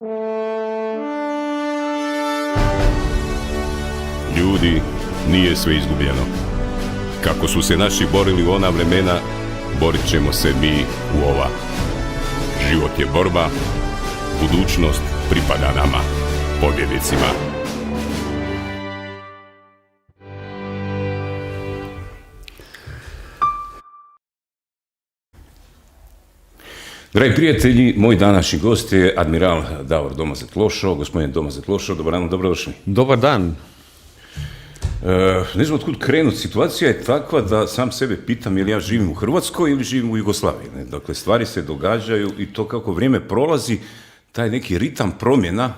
Ljudi, nije sve izgubljeno. Kako su se naši borili u ona vremena, borit ćemo se mi u ova. Život je borba, budućnost pripada nama, pobjednicima. Dragi prijatelji, moj današnji gost je admiral Davor Domazet-Lošo. Gospodine Domazet-Lošo, dobar dan, dobrodošli. Dobar dan. Ne znam otkud krenuti. Situacija je takva da sam sebe pitam je li ja živim u Hrvatskoj ili živim u Jugoslaviji. Ne? Dakle, stvari se događaju i to kako vrijeme prolazi, taj neki ritam promjena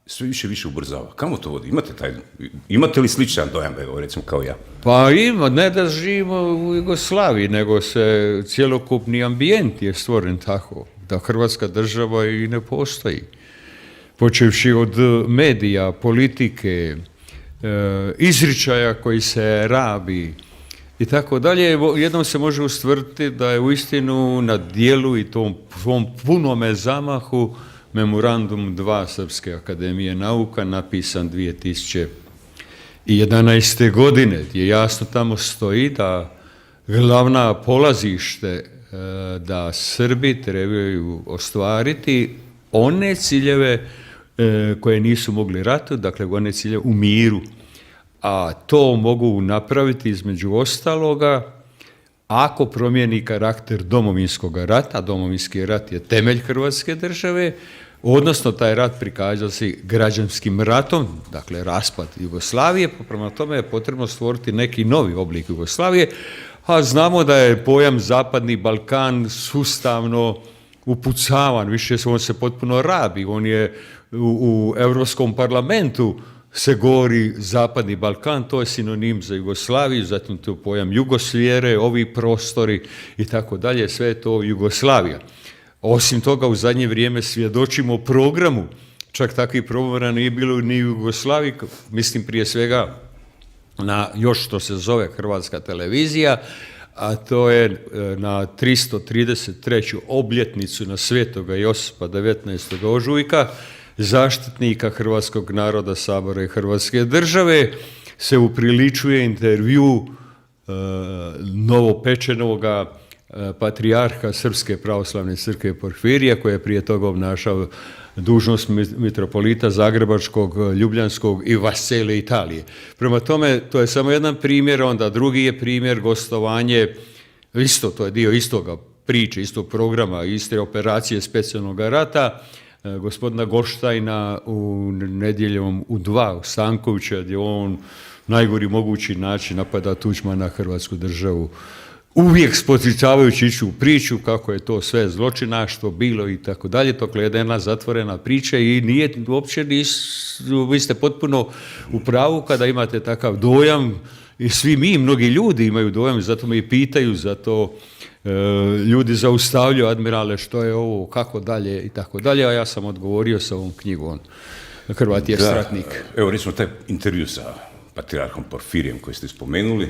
sve više i više ubrzava. Kamo to vodi? Imate li sličan dojam, evo, recimo kao ja? Pa ima, ne da živimo u Jugoslaviji, nego se cjelokupni ambijent je stvoren tako, da Hrvatska država i ne postoji. Počevši od medija, politike, izričaja koji se rabi i tako dalje, jednom se može ustvrditi da je uistinu na dijelu i tom punome zamahu Memorandum 2 Srpske akademije nauka napisan 2011. godine, gdje jasno tamo stoji da glavna polazište da Srbi trebaju ostvariti one ciljeve koje nisu mogli ratu, dakle one ciljeve u miru, a to mogu napraviti između ostaloga ako promijeni karakter Domovinskog rata. Domovinski rat je temelj Hrvatske države, odnosno taj rat prikazao se građanskim ratom, dakle raspad Jugoslavije, pa prema tome je potrebno stvoriti neki novi oblik Jugoslavije, a znamo da je pojam Zapadni Balkan sustavno upucavan, više on se potpuno rabi, on je u Europskom parlamentu se govori Zapadni Balkan, to je sinonim za Jugoslaviju, zatim to je pojam Jugoslijere, ovi prostori i tako dalje, sve je to Jugoslavija. Osim toga, u zadnje vrijeme svjedočimo programu, čak takvih programa nije bilo ni u Jugoslaviji, mislim prije svega na još što se zove Hrvatska televizija, a to je na 333. obljetnicu na Svetoga Josipa 19. ožujka, zaštitnika hrvatskog naroda, Sabora i Hrvatske države, se upriličuje intervju novopečenoga patrijarha Srpske pravoslavne crkve Porfirija, koji je prije toga obnašao dužnost mitropolita Zagrebačkog, Ljubljanskog i Vasele Italije. Prema tome, to je samo jedan primjer, onda drugi je primjer gostovanje, isto, to je dio istoga priče, istog programa, iste operacije specijalnog rata, gospodina Goštajna u nedjeljom u 2 u Stankovića, gdje on najgori mogući način napada Tuđmana, Hrvatsku državu, uvijek spočitavajući iću priču kako je to sve zločinaštvo bilo i tako dalje. To je jedna zatvorena priča i nije uopće, vi ste potpuno u pravu kada imate takav dojam i svi mi, mnogi ljudi imaju dojam, zato me i pitaju, zato ljudi zaustavljaju admirale što je ovo, kako dalje i tako dalje, a ja sam odgovorio sa ovom knjigom Hrvat je stratnik. Evo recimo taj intervju sa patrijarhom Porfirijem koji ste spomenuli.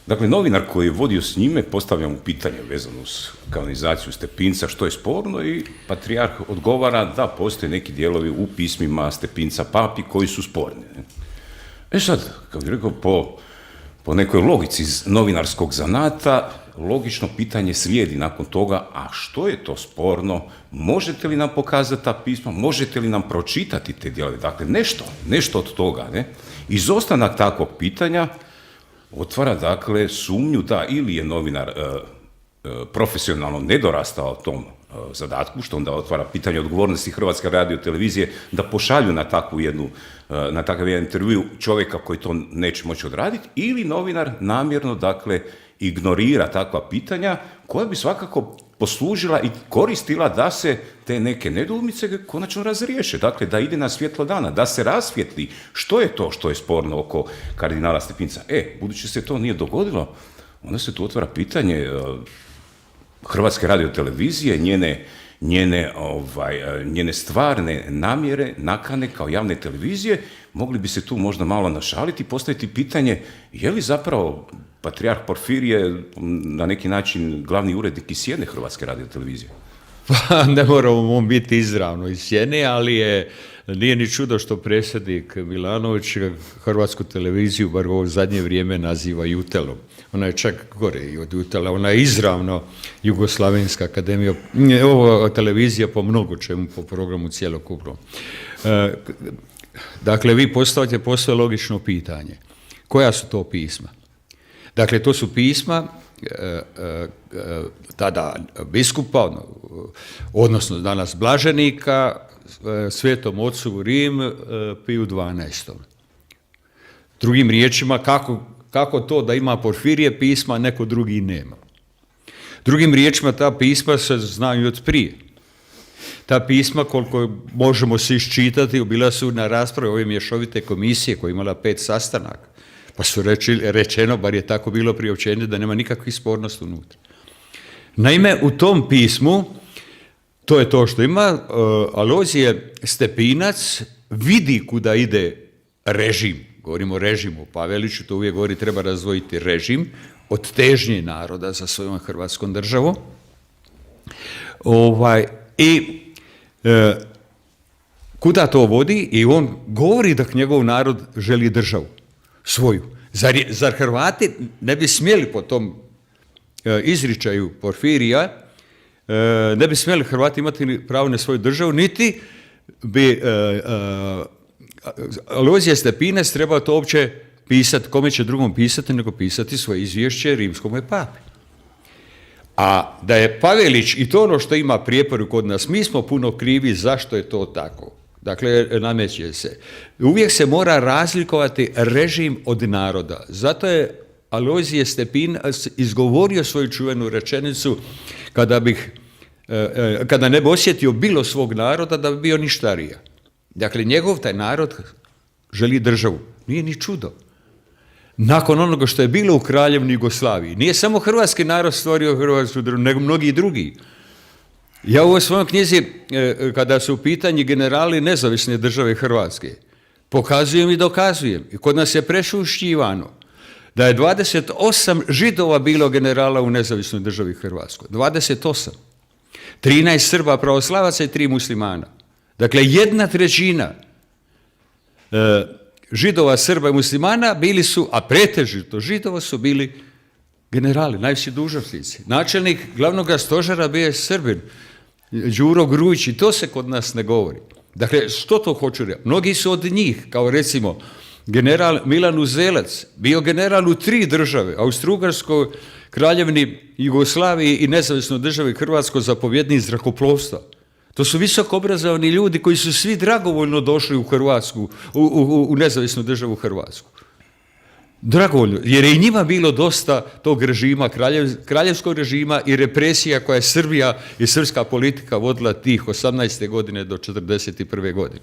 Dakle, novinar koji je vodio s njime postavlja mu pitanje vezano uz kanonizaciju Stepinca, što je sporno, i patrijarh odgovara da postoje neki dijelovi u pismima Stepinca papi koji su sporni. Sad, kao bih rekao, po nekoj logici iz novinarskog zanata, logično pitanje slijedi nakon toga, a što je to sporno, možete li nam pokazati ta pisma, možete li nam pročitati te dijelove, dakle nešto od toga, ne? Izostanak takvog pitanja otvara, dakle, sumnju da ili je novinar profesionalno nedorastao tom zadatku, što onda otvara pitanje odgovornosti Hrvatske radiotelevizije da pošalju na takav jedan intervju čovjeka koji to neće moći odraditi, ili novinar namjerno, dakle, ignorira takva pitanja koja bi svakako poslužila i koristila da se te neke nedoumice konačno razriješe, dakle da ide na svjetlo dana, da se rasvijetli što je to što je sporno oko kardinala Stepinca. Budući se to nije dogodilo, onda se tu otvara pitanje Hrvatske radiotelevizije, njene stvarne namjere, nakane kao javne televizije. Mogli bi se tu možda malo našaliti i postaviti pitanje je li zapravo patrijarh Porfirije na neki način glavni urednik i s jedne Hrvatske radiotelevizije? Pa ne moramo biti izravno iz sjene, ali nije ni čudo što predsjednik Milanović Hrvatsku televiziju, bar u ovo zadnje vrijeme, naziva Jutelom. Ona je čak gore i od Jutela, ona je izravno Jugoslavenska akademija, ovo televizija po mnogo čemu, po programu cjelokupnom. Dakle, vi postavljate posve logično pitanje. Koja su to pisma? Dakle, to su pisma tada biskupa, odnosno danas blaženika, Svetom ocu u Rim, Piju XII. Drugim riječima, kako to da ima Porfirije pisma, a neko drugi nema. Drugim riječima, ta pisma se znaju od prije. Ta pisma, koliko možemo se iščitati, bila su na raspravi ove mješovite komisije koja je imala 5 sastanaka. Pa su rečeno, bar je tako bilo priopćenje, da nema nikakvih spornosti unutra. Naime, u tom pismu, to je to što ima, Alojzije Stepinac vidi kuda ide režim. Govorimo o režimu. Paveliću to uvijek govori, treba razdvojiti režim od težnje naroda za svojom Hrvatskom državom. Kuda to vodi? I on govori da njegov narod želi državu svoju. Zar Hrvati ne bi smjeli po tom izričaju Porfirija, ne bi smjeli Hrvati imati pravo na svoju državu, niti bi Alojzije Stepinac trebao to uopće pisati, kome će drugom pisati, nego pisati svoje izvješće rimskom papi. A da je Pavelić, i to ono što ima prijepor kod nas, mi smo puno krivi zašto je to tako. Dakle, nameće se. Uvijek se mora razlikovati režim od naroda. Zato je Alojzije Stepinac izgovorio svoju čuvenu rečenicu kada ne bi osjetio bilo svog naroda, da bi bio ništarija. Dakle, njegov taj narod želi državu. Nije ni čudo. Nakon onoga što je bilo u Kraljevini Jugoslaviji, nije samo hrvatski narod stvorio Hrvatsku državu, nego mnogi drugi. Ja u ovoj svojoj knjizi, kada su u pitanju generali nezavisne države Hrvatske, pokazujem i dokazujem. I kod nas je prešušćivano da je 28 Židova bilo generala u nezavisnoj državi Hrvatskoj. 28. 13 Srba pravoslavaca i 3 muslimana. Dakle, 1/3 Židova, Srba i muslimana bili su, a pretežito Židova su bili generali, najviši dužnosnici. Načelnik glavnog stožera bio je Srbin, Đuro Grujić, i to se kod nas ne govori. Dakle, što to hoću reći? Mnogi su od njih, kao recimo general Milan Uzelac, bio general u 3 države, Austro-Ugarskoj, Kraljevini Jugoslaviji i nezavisnoj državi Hrvatskoj, zapovjednik zrakoplovstva. To su visoko obrazovani ljudi koji su svi dragovoljno došli u Hrvatsku, u nezavisnu državu Hrvatsku. Dragovoljno, jer je i njima bilo dosta tog režima, kraljevskog režima i represija koja je Srbija i srpska politika vodila tih 18. godine do 41. godine.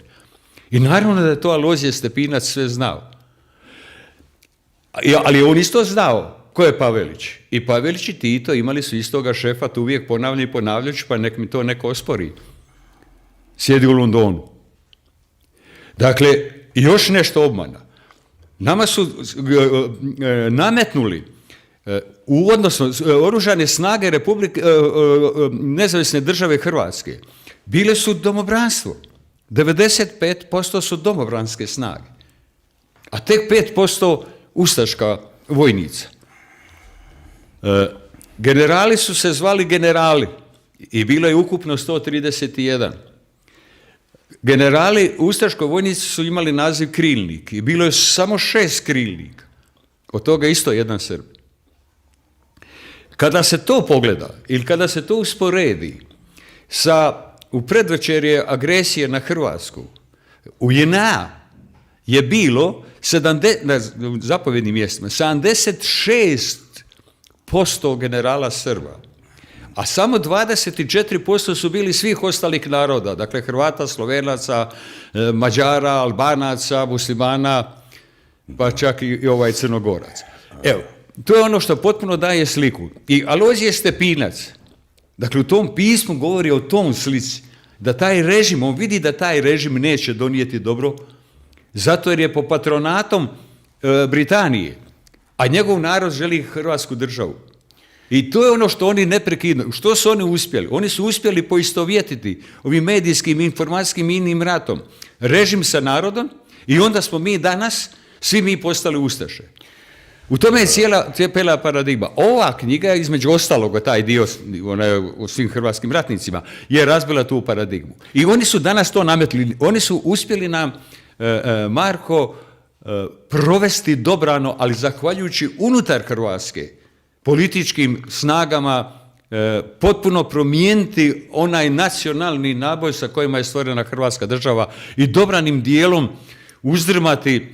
I naravno da je to Alojzije Stepinac sve znao. Ali on isto znao ko je Pavelić. I Pavelić i Tito imali su istoga šefa, to uvijek ponavljam i ponavljajući, pa nek mi to neko ospori. Sjedi u Londonu. Dakle, još nešto obmana. Nama su nametnuli odnosno oružane snage nezavisne države Hrvatske bile su domobranstvo. 95% su domobranske snage. A tek 5% ustaška vojnica. Generali su se zvali generali i bilo je ukupno 131. Generali u ustaškoj vojnici su imali naziv krilnik i bilo je samo 6 krilnika. Od toga isto 1 Srb. Kada se to pogleda ili kada se to usporedi u predvečerje agresije na Hrvatsku, u JNA je bilo na zapovjednim mjestima 76% generala Srba, a samo 24% su bili svih ostalih naroda, dakle Hrvata, Slovenaca, Mađara, Albanaca, muslimana, pa čak i Crnogorac. Evo, to je ono što potpuno daje sliku. I Alojzije Stepinac, dakle u tom pismu govori o tom slici, da taj režim, on vidi da taj režim neće donijeti dobro, zato jer je po patronatom Britanije, a njegov narod želi Hrvatsku državu. I to je ono što oni neprekidno, što su oni uspjeli? Oni su uspjeli poistovjetiti ovim medijskim, informacijskim i inim ratom režim sa narodom i onda smo mi danas, svi mi postali ustaše. U tome je cijela paradigma. Ova knjiga, između ostaloga, taj dio o svim hrvatskim ratnicima, je razbila tu paradigmu. I oni su danas to nametli. Oni su uspjeli nam, Marko, provesti dobrano, ali zahvaljujući unutar Hrvatske političkim snagama, potpuno promijeniti onaj nacionalni naboj sa kojima je stvorena Hrvatska država i dobranim dijelom uzdrmati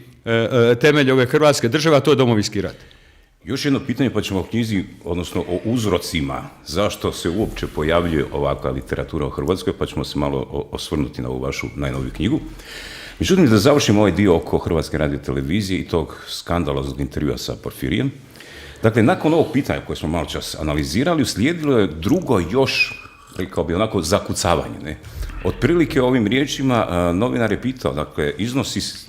temelj ove Hrvatske države, a to je Domovinski rat. Još jedno pitanje, pa ćemo o knjizi, odnosno o uzrocima, zašto se uopće pojavljuje ovakva literatura u Hrvatskoj, pa ćemo se malo osvrnuti na ovu vašu najnoviju knjigu. Međutim, da završimo ovaj dio oko Hrvatske radiotelevizije i tog skandaloznog intervjua sa Porfirijem. Dakle, nakon ovog pitanja koje smo malo čas analizirali, uslijedilo je drugo još, rekao bi onako, zakucavanje, ne? Otprilike ovim riječima novinar je pitao, dakle,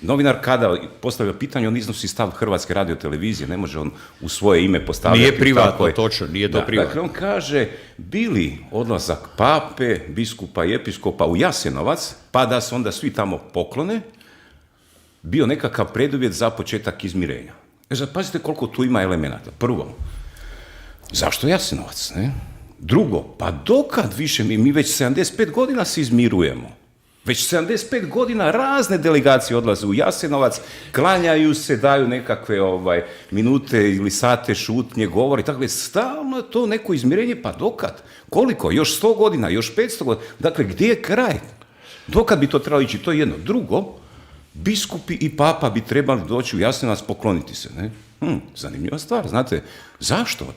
novinar kada postavlja pitanje, on iznosi stav Hrvatske radiotelevizije, ne može on u svoje ime postavljati. Nije privatno, točno, nije to privatno. Dakle, on kaže, bili odlazak pape, biskupa i episkopa u Jasenovac, pa da se onda svi tamo poklone, bio nekakav preduvjet za početak izmirenja. Sad, pazite koliko tu ima elemenata. Prvo, zašto Jasenovac, ne? Drugo, pa dokad više mi već 75 godina se izmirujemo. Već 75 godina razne delegacije odlaze u Jasenovac, klanjaju se, daju nekakve minute ili sate šutnje, govori, tako je stalno to neko izmirenje, pa dokad? Koliko? Još 100 godina, još 500 godina? Dakle, gdje je kraj? Dokad bi to trebalo ići? To je jedno. Drugo, biskupi i papa bi trebali doći u Jasenovac pokloniti se, ne? Zanimljiva stvar, znate, zašto?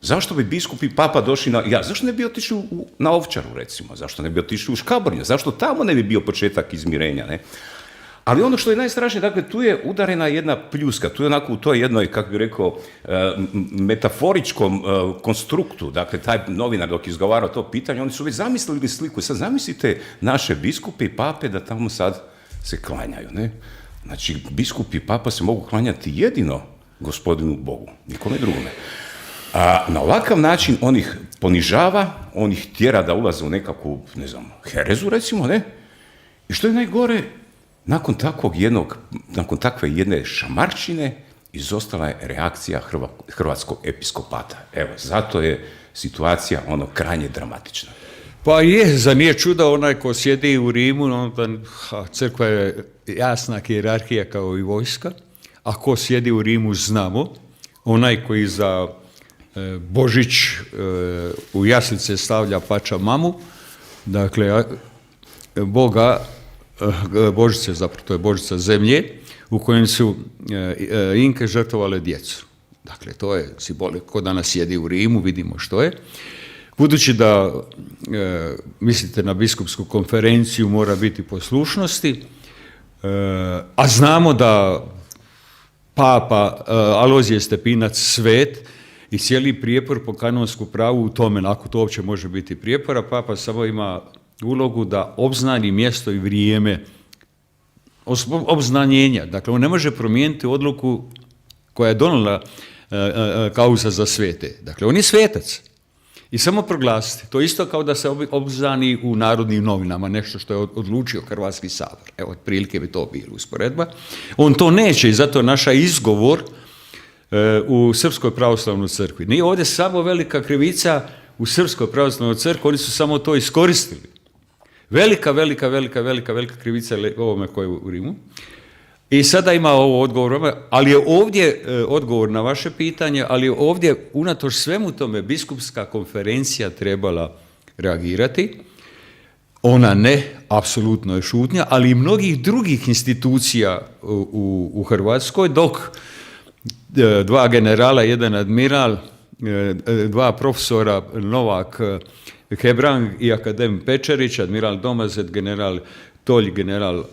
Zašto bi biskup i papa došli zašto ne bi otišli na Ovčaru, recimo? Zašto ne bi otišli u Škabrnju? Zašto tamo ne bi bio početak izmirenja, ne? Ali ono što je najstrašnije, dakle, tu je udarena jedna pljuska, tu je onako u toj jednoj, kako bih rekao, metaforičkom konstruktu, dakle, taj novinar dok je izgovarao to pitanje, oni su već zamislili sliku. Sad zamislite naše biskupe i pape da tamo sad se klanjaju, ne? Znači, biskup i papa se mogu klanjati jedino Gospodinu Bogu, nikome drugome. A na ovakav način on ih ponižava, on ih tjera da ulaze u nekakvu, ne znam, herezu, recimo, ne? I što je najgore, nakon takve jedne šamarčine, izostala je reakcija hrvatskog episkopata. Evo, zato je situacija krajnje dramatična. Pa je, za nije čuda onaj ko sjedi u Rimu, onda crkva je jasna hijerarhija kao i vojska, a ko sjedi u Rimu znamo, onaj koji za Božić u jaslice stavlja pača mamu, dakle, Božice, zapravo to je Božica zemlje, u kojem su Inke žrtvovale djecu. Dakle, to je simbol, ko danas sjedi u Rimu, vidimo što je. Budući da mislite na biskupsku konferenciju, mora biti poslušnosti, a znamo da papa Alojzije Stepinac svet i cijeli prijepor po kanonsku pravu u tome, ako to uopće može biti prijepora, papa samo ima ulogu da obznani mjesto i vrijeme obznanjenja. Dakle, on ne može promijeniti odluku koja je donijela kauza za svete. Dakle, on je svetac. I samo proglasiti. To isto kao da se obznani u Narodnim novinama, nešto što je odlučio Hrvatski sabor. Evo, otprilike bi to bilo usporedba. On to neće i zato naša izgovor u Srpskoj pravoslavnoj crkvi. Nije ovdje samo velika krivica u Srpskoj pravoslavnoj crkvi, oni su samo to iskoristili. Velika krivica ovome koje je u Rimu. I sada ima ovo odgovor, ali je ovdje odgovor na vaše pitanje, ali je ovdje unatoč svemu tome biskupska konferencija trebala reagirati. Ona ne, apsolutno je šutnja, ali i mnogih drugih institucija u Hrvatskoj, dok dva generala, jedan admiral, dva profesora, Novak Hebrang i akadem Pečarić, admiral Domazet, general Tolj, general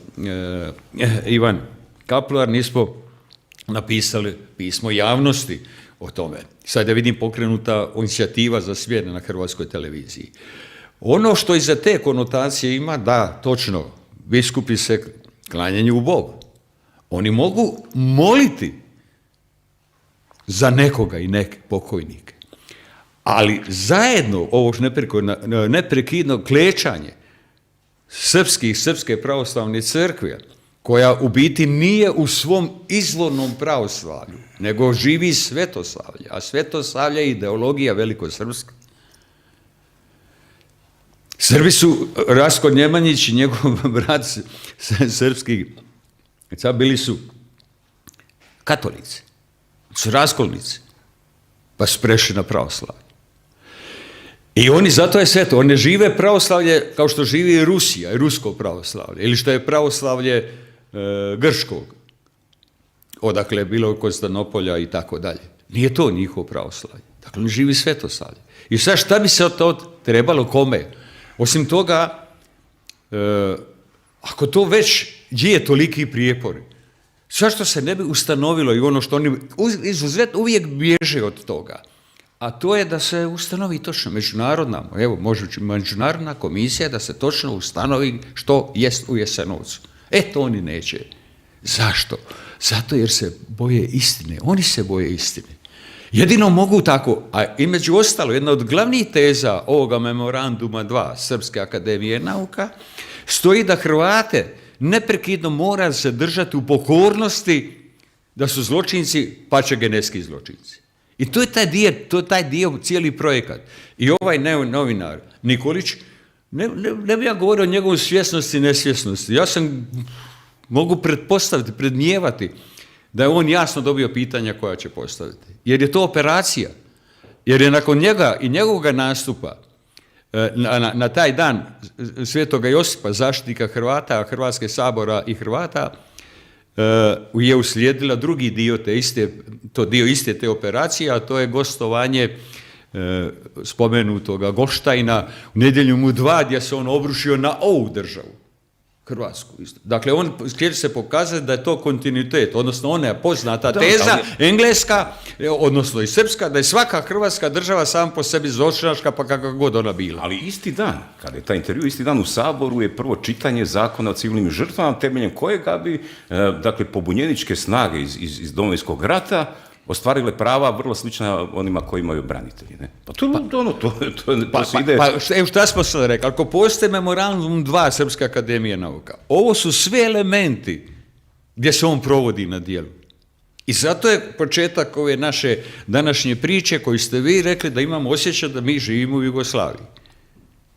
Ivan Kaplar, nismo napisali pismo javnosti o tome. Sad da vidim pokrenuta inicijativa za smjene na Hrvatskoj televiziji. Ono što iza te konotacije ima, da, točno, biskupi se klanjaju u Bogu. Oni mogu moliti za nekoga i neke pokojnike. Ali zajedno ovo neprekidno klečanje srpske pravoslavne crkve, koja u biti nije u svom izvornom pravoslavlju, nego živi svetoslavlje, a svetoslavlje je ideologija velikosrpska. Srbi su, Rasko Njemanjić i njegov brat srpski, bili su katolici, su raskolnici, pa su prešli na pravoslavlje. I oni, zato je sveto, oni žive pravoslavlje kao što živi Rusija, rusko pravoslavlje, ili što je pravoslavlje grškog, odakle je bilo Konstantinopolja i tako dalje. Nije to njihovo pravoslavlje. Dakle, oni živi svetoslavlje. I sad šta bi se to trebalo kome? Osim toga, ako to već je toliki prijepori, zašto se ne bi ustanovilo i ono što oni izuzetno uvijek bježe od toga, a to je da se ustanovi točno međunarodna komisija da se točno ustanovi što jest u Jasenovcu. To oni neće. Zašto? Zato jer se boje istine. Oni se boje istine. Jedino mogu tako, a i među ostalo, jedna od glavnih teza ovoga memoranduma 2 Srpske akademije nauka stoji da Hrvate neprekidno mora se držati u pokornosti da su zločinci pačegenetski zločinci. I to je taj dio cijeli projekat. I ovaj novinar Nikolić, ne bi ja govorio o njegovoj svjesnosti i nesvjesnosti. Ja mogu pretpostaviti, predmijevati da je on jasno dobio pitanja koja će postaviti. Jer je to operacija. Jer je nakon njega i njegovog nastupa na taj dan Svetoga Josipa, zaštitnika Hrvata, Hrvatske sabora i Hrvata, je uslijedila drugi dio dio iste te operacije, a to je gostovanje spomenutoga Goštajna u Nedjeljom u 2, gdje se on obrušio na ovu državu, Hrvatsku. Dakle, on htječe se pokazati da je to kontinuitet, odnosno ona je poznata teza, engleska, odnosno i srpska, da je svaka hrvatska država sam po sebi zločinačka, pa kakva god ona bila. Ali isti dan, kada je taj intervju, isti dan u Saboru je prvo čitanje zakona o civilnim žrtvama, temeljem kojega bi, dakle, pobunjeničke snage iz Domovinskog rata ostvarile prava vrlo slična onima koji imaju branitelji. Ne? Pa to se ide... Šta smo sad rekli? Ako postoje memorandum 2 Srpske akademije nauka, ovo su sve elementi gdje se on provodi na djelu. I zato je početak ove naše današnje priče koju ste vi rekli da imamo osjećaj da mi živimo u Jugoslaviji.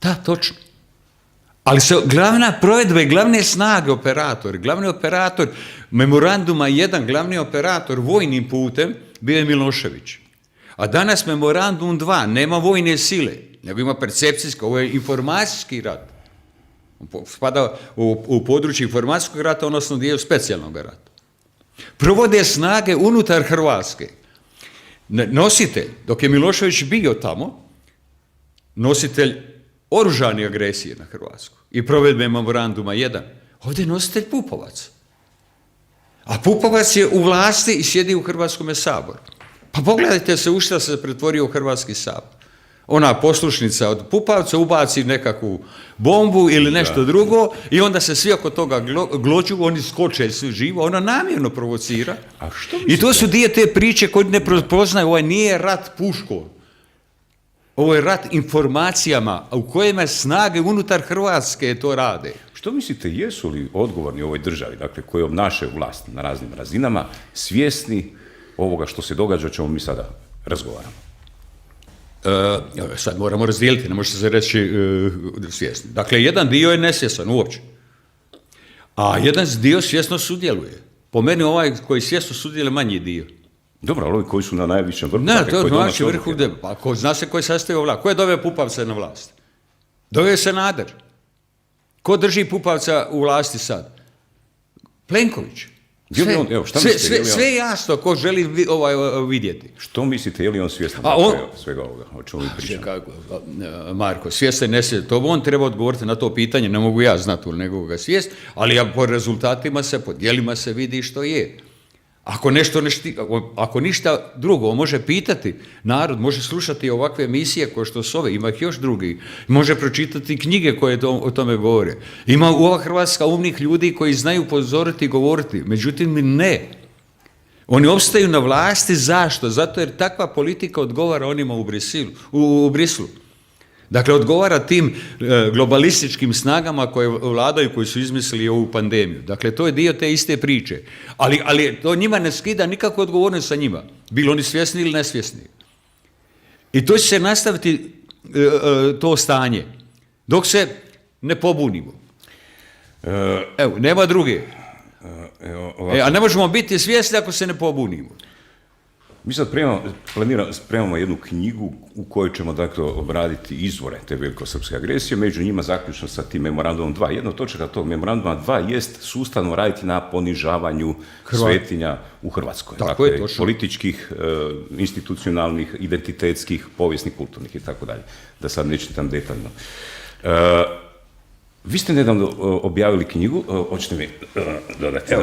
Da, točno. Ali glavna provedba i glavne snage glavni operator memoranduma 1, glavni operator vojnim putem bio je Milošević. A danas memorandum 2 nema vojne sile, nego ima percepcijsko, ovo je informacijski rat. Spada u područje informacijskog rata, odnosno dio specijalnog rata. Provode snage unutar Hrvatske. Nositelj, dok je Milošević bio tamo, nositelj oružane agresije na Hrvatsku i provedbe memoranduma 1. Ovdje je nositelj Pupovac. A Pupovac je u vlasti i sjedi u Hrvatskome saboru. Pa pogledajte se u šta se pretvorio u Hrvatski sabor. Ona poslušnica od Pupovca ubaci nekakvu bombu ili nešto drugo i onda se svi oko toga glođu, oni skoče svi živo, ona namjerno provocira. I to su dio te priče koje ne prepoznaju, ovo nije rat puškom. Ovo je rat informacijama u kojima snage unutar Hrvatske to rade. Što mislite, jesu li odgovorni u ovoj državi, dakle, koji obnašaju vlast na raznim razinama, svjesni ovoga što se događa, o čemu mi sada razgovaramo? Sad moramo razdijeliti, ne može se reći svjesni. Dakle, jedan dio je nesvjestan uopće, a jedan dio svjesno sudjeluje. Po meni ovaj koji svjesno sudjeluje manji dio. Dobro, ali ovi koji su na najvišem vrhu... Ne, to je najvišem vrhu, pa zna se koji sastavio vlast. Ko je doveo Pupavca na vlast? Doveo je Sanader. Ko drži Pupavca u vlasti sad? Plenković. Sve je jasno ko želi vidjeti. Što mislite, je li on svjestan svega ovoga, o čemu mi pričamo? Marko, svjestan i nesvjestan, to on treba odgovoriti na to pitanje, ne mogu ja znati nego ga svijest, ali po rezultatima se, po djelima se vidi što je. Ako ništa drugo, može pitati narod, može slušati ovakve emisije koje što su ove, ima ih još drugi, može pročitati knjige koje o tome govore. Ima ova Hrvatska umnih ljudi koji znaju upozoriti i govoriti, međutim ne. Oni opstaju na vlasti, zašto? Zato jer takva politika odgovara onima u Brislu. Dakle, odgovara tim globalističkim snagama koje vladaju, koji su izmislili ovu pandemiju. Dakle, to je dio te iste priče. Ali to njima ne skida nikakvu odgovornost sa njima. Bilo oni svjesni ili nesvjesni. I to će se nastaviti to stanje. Dok se ne pobunimo. Evo, nema druge. A ne možemo biti svjesni ako se ne pobunimo. Mi sad spremamo jednu knjigu u kojoj ćemo dakle obraditi izvore te velikosrpske agresije, među njima zaključno sa tim memorandumom 2. Jedna od točaka tog memoranduma 2 jest sustavno raditi na ponižavanju svetinja u Hrvatskoj. Tako je, točno. Političkih, institucionalnih, identitetskih, povijesnih, kulturnih i tako dalje. Da sad ne čitam detaljno. Vi ste nedavno objavili knjigu, hoćete mi dodati,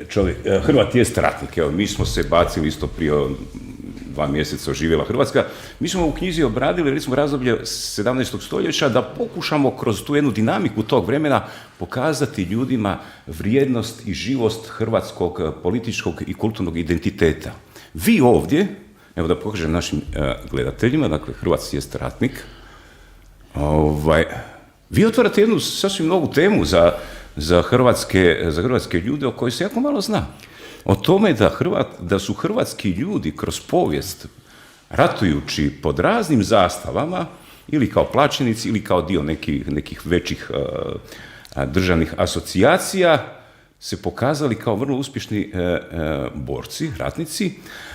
čovjek, Hrvat jest ratnik, evo, mi smo se bacili isto prije 2 mjeseca oživjela Hrvatska, mi smo u knjizi obradili, recimo, razdoblje 17. stoljeća da pokušamo kroz tu jednu dinamiku tog vremena pokazati ljudima vrijednost i živost hrvatskog političkog i kulturnog identiteta. Vi ovdje, evo da pokažem našim gledateljima, dakle, Hrvat jest ratnik, vi otvarate jednu sasvim novu temu za hrvatske ljude o kojoj se jako malo zna. O tome da su hrvatski ljudi kroz povijest, ratujući pod raznim zastavama, ili kao plaćenici, ili kao dio nekih većih državnih asocijacija, se pokazali kao vrlo uspješni borci, ratnici.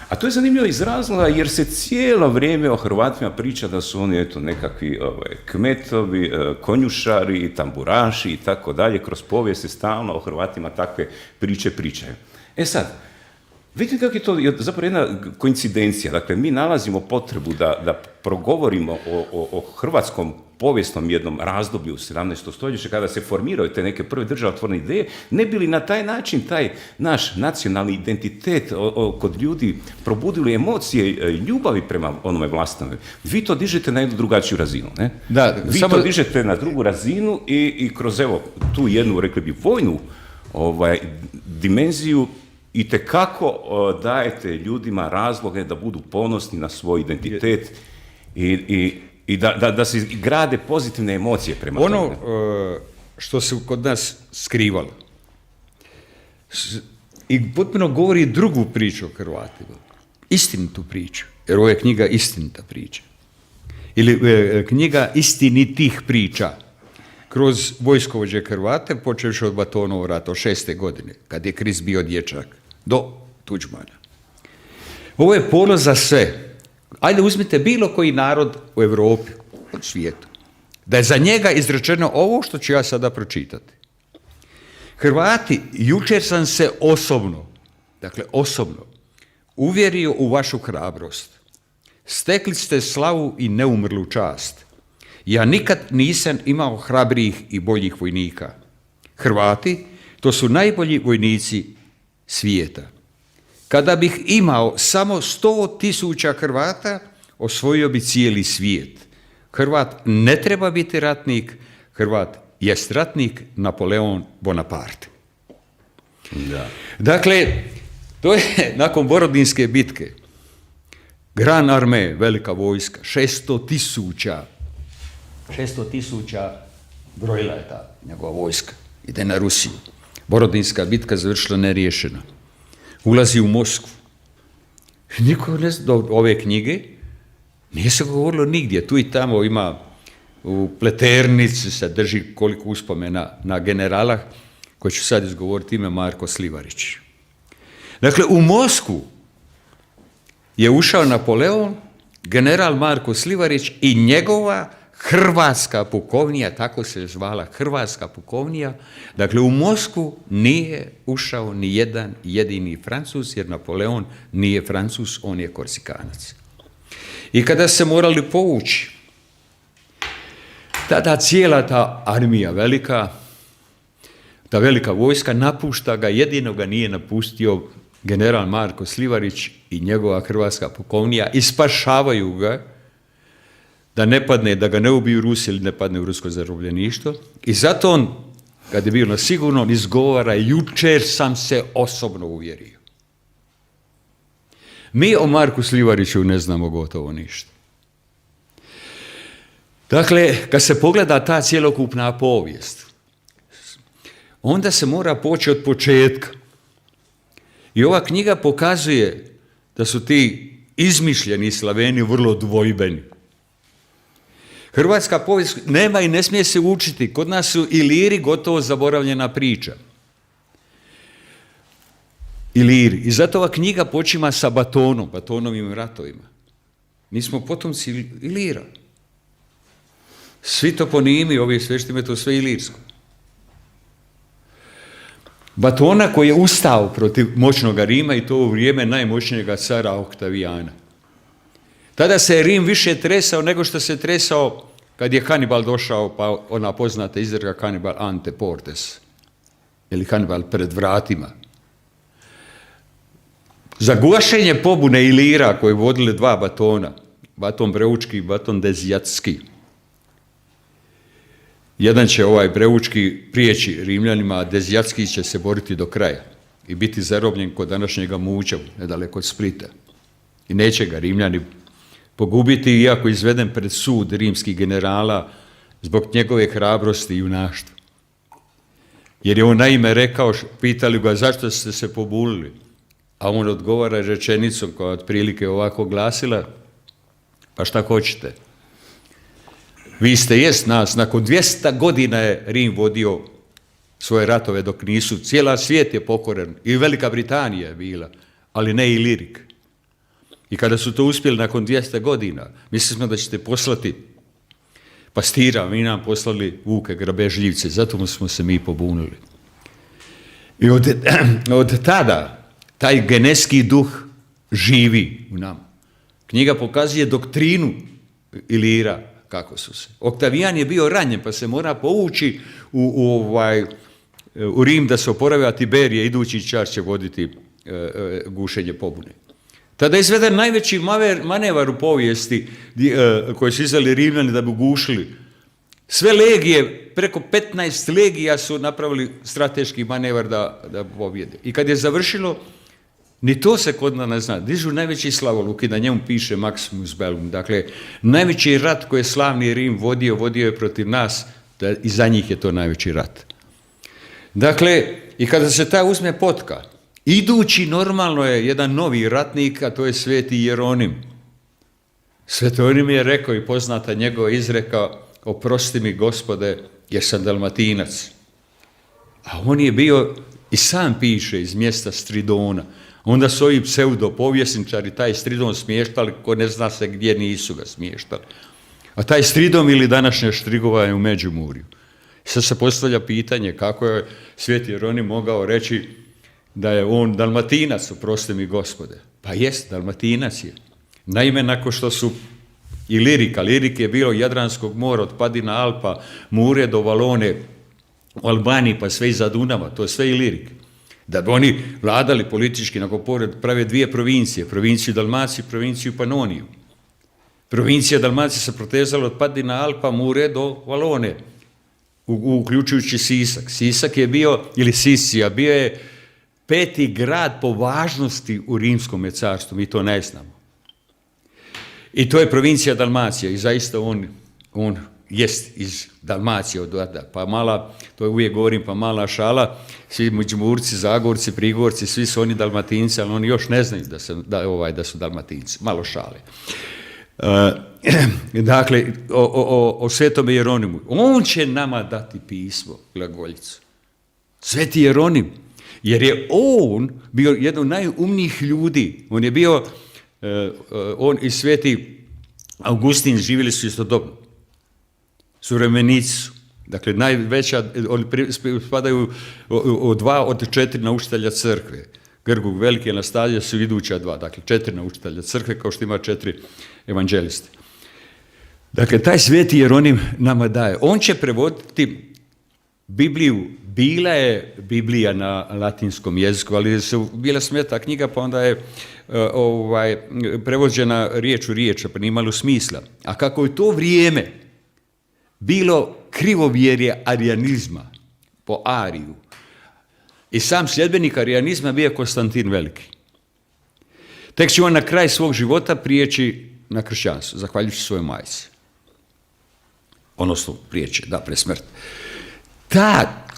A to je zanimljivo iz razloga jer se cijelo vrijeme o Hrvatima priča da su oni nekakvi kmetovi, konjušari, tamburaši i tako dalje. Kroz povijest se stalno o Hrvatima takve priče pričaju. E sad, vidite kako je to zapravo jedna koincidencija. Dakle, mi nalazimo potrebu da progovorimo o hrvatskom povijesnom jednom razdoblju u 17. stoljeća kada se formiraju te neke prve državotvorne ideje, ne bi li na taj način taj naš nacionalni identitet kod ljudi probudili emocije i ljubavi prema onome vlastnome. Vi to dižete na jednu drugačiju razinu, ne? Da, vi to dižete na drugu razinu i kroz evo tu jednu, rekli bi, vojnu dimenziju itekako dajete ljudima razloge da budu ponosni na svoj identitet i da se grade pozitivne emocije prema tome. Ono što se kod nas skrivalo i potpuno govori drugu priču o Hrvatima, istinitu priču, jer ovo je knjiga istinita priča. Ili knjiga istinitih priča kroz vojskovođe Hrvate, počevši od Batonovog rata, od 6. godine, kad je Kris bio dječak, do Tuđmana. Ovo je ponos za sve. Ajde, uzmite bilo koji narod u Europi, u svijetu, da je za njega izrečeno ovo što ću ja sada pročitati. Hrvati, jučer sam se osobno, uvjerio u vašu hrabrost. Stekli ste slavu i neumrlu čast. Ja nikad nisam imao hrabrijih i boljih vojnika. Hrvati, to su najbolji vojnici svijeta. Kada bih imao samo 100.000 Hrvata, osvojio bi cijeli svijet. Hrvat ne treba biti ratnik, Hrvat jest ratnik, Napoleon Bonaparte. Da. Dakle, to je nakon Borodinske bitke. Gran armee, velika vojska, 600.000 brojila je ta njegova vojska. Ide na Rusiju. Borodinska bitka završila neriješena. Ulazi u Moskvu. Niko ne zna do ove knjige, nije se govorilo nigdje. Tu i tamo ima u Pleternici se drži koliko uspomena na generala, koji ću sad izgovoriti ime, Marko Slivarić. Dakle, u Moskvu je ušao Napoleon, general Marko Slivarić i njegova hrvatska pukovnija, tako se zvala, hrvatska pukovnija. Dakle, u Moskvu nije ušao ni jedan jedini Francuz, jer Napoleon nije Francuz, on je Korsikanac. I kada se morali povući, tada cijela ta armija velika, ta velika vojska napušta ga, jedino ga nije napustio general Marko Slivarić i njegova hrvatska pukovnija i spašavaju ga da ne padne, da ga ne ubiju Rusi ili ne padne u rusko zarobljeništvo. I zato on, kad je bio na sigurno, izgovara, jučer sam se osobno uvjerio. Mi o Marku Slivariću ne znamo gotovo ništa. Dakle, kad se pogleda ta cjelokupna povijest, onda se mora poći od početka. I ova knjiga pokazuje da su ti izmišljeni Slaveni vrlo dvojbeni. Hrvatska povijest nema i ne smije se učiti. Kod nas su Iliri gotovo zaboravljena priča. Iliri. I zato ova knjiga počima sa Batonovim ratovima. Mi smo potomci Ilira. Svi toponimi, ovi sveštime, to sve ilirsko. Batona koji je ustao protiv moćnog Rima i to u vrijeme najmoćnijega cara Oktavijana. Tada se Rim više tresao nego što se tresao kad je Hanibal došao, pa ona poznata izreka Hanibal ante portes, ili Hanibal pred vratima. Za gušenje pobune Ilira koje vodile dva Batona, Baton Breučki i Baton Dezijatski. Jedan će Breučki prijeći Rimljanima, a Dezijatski će se boriti do kraja i biti zarobljen kod današnjega Muća, nedaleko od Splita. I neće ga Rimljani pogubiti, iako izveden pred sud rimskih generala zbog njegove hrabrosti i junaštva. Jer je on naime rekao, pitali ga zašto ste se pobunili, a on odgovara rečenicom koja otprilike ovako glasila, pa šta hoćete? Vi ste jest nas, nakon 200 godina je Rim vodio svoje ratove dok nisu, cijela svijet je pokoren i Velika Britanija je bila, ali ne i Ilirik. I kada su to uspjeli nakon 200 godina, mislili smo da ćete poslati pastira, mi nam poslali vuke, grabežljivce, zato smo se mi pobunili. I od tada taj genetski duh živi u nama. Knjiga pokazuje doktrinu Ilira, kako su se. Oktavijan je bio ranjen, pa se mora povući u Rim da se oporavi, a Tiberije, idući čas će voditi gušenje pobune. Tada je izveden najveći manevar u povijesti koji su izveli Rimljani da bi gušili. Sve legije, preko 15 legija su napravili strateški manevar da pobjede. I kad je završilo, ni to se kod nas ne zna. Dižu najveći slavoluk i na njemu piše Maximus Bellum. Dakle, najveći rat koji je slavni Rim vodio je protiv nas, i za njih je to najveći rat. Dakle, i kada se ta uzme potka, idući normalno je jedan novi ratnik, a to je Sveti Jeronim. Sveti Jeronim je rekao i poznata njegova izreka, oprosti mi Gospode, jer sam Dalmatinac. A on je bio, i sam piše iz mjesta Stridona. Onda su ovi pseudopovjesničari taj Stridon smještali, ko ne zna se gdje nisu ga smještali. A taj Stridon ili današnja Štrigova je u Međimurju. Sad se postavlja pitanje kako je Sveti Jeronim mogao reći da je on Dalmatinac, oprosti mi Gospode. Pa jest, Dalmatinac je. Naime, nakon što su Lirik je bilo Jadranskog mora, od Padina Alpa, Mure do Valone, u Albaniji, pa sve iza Dunava, to je sve Ilirik. Da bi oni vladali politički, nakon pored prave dvije provincije, provinciju Dalmaciju i provinciju Panoniju. Provincija Dalmacije se protezala od Padina Alpa, Mure do Valone, uključujući Sisak. Sisak je bio, ili Sisija, bio je 5. grad po važnosti u Rimskom carstvu, mi to ne znamo. I to je provincija Dalmacija i zaista on jest iz Dalmacije odavde. Pa mala, to uvijek govorim, pa mala šala, svi Međimurci, Zagorci, Prigorci, svi su oni Dalmatinci, ali oni još ne znaju da su Dalmatinci. Malo šale. Dakle, o Svetome Jeronimu. On će nama dati pismo, glagoljicu. Sveti Jeronim. Jer je on bio jedan od najumnijih ljudi. On je bio, on i Sveti Augustin živjeli su istodobno. Suvremenici su. Dakle, najveća, oni spadaju u 2 od 4 naučitelja crkve. Grgug Veliki i Anastasija su iduća 2. Dakle, 4 naučitelja crkve, kao što ima 4 evanđeliste. Dakle, taj Sveti Jeronim nama daje. On će prevoditi Bibliju. Bila je Biblija na latinskom jeziku, ali su bila smeta knjiga, pa onda je prevođena riječ u riječ, pa nije imalo smisla. A kako je to vrijeme bilo krivovjerje arijanizma po Ariju, i sam sljedbenik arijanizma bio Konstantin Veliki. Tek će on na kraj svog života prijeći na kršćanstvo, zahvaljujući svojoj majci. Odnosno, prijeći, da, pred smrt.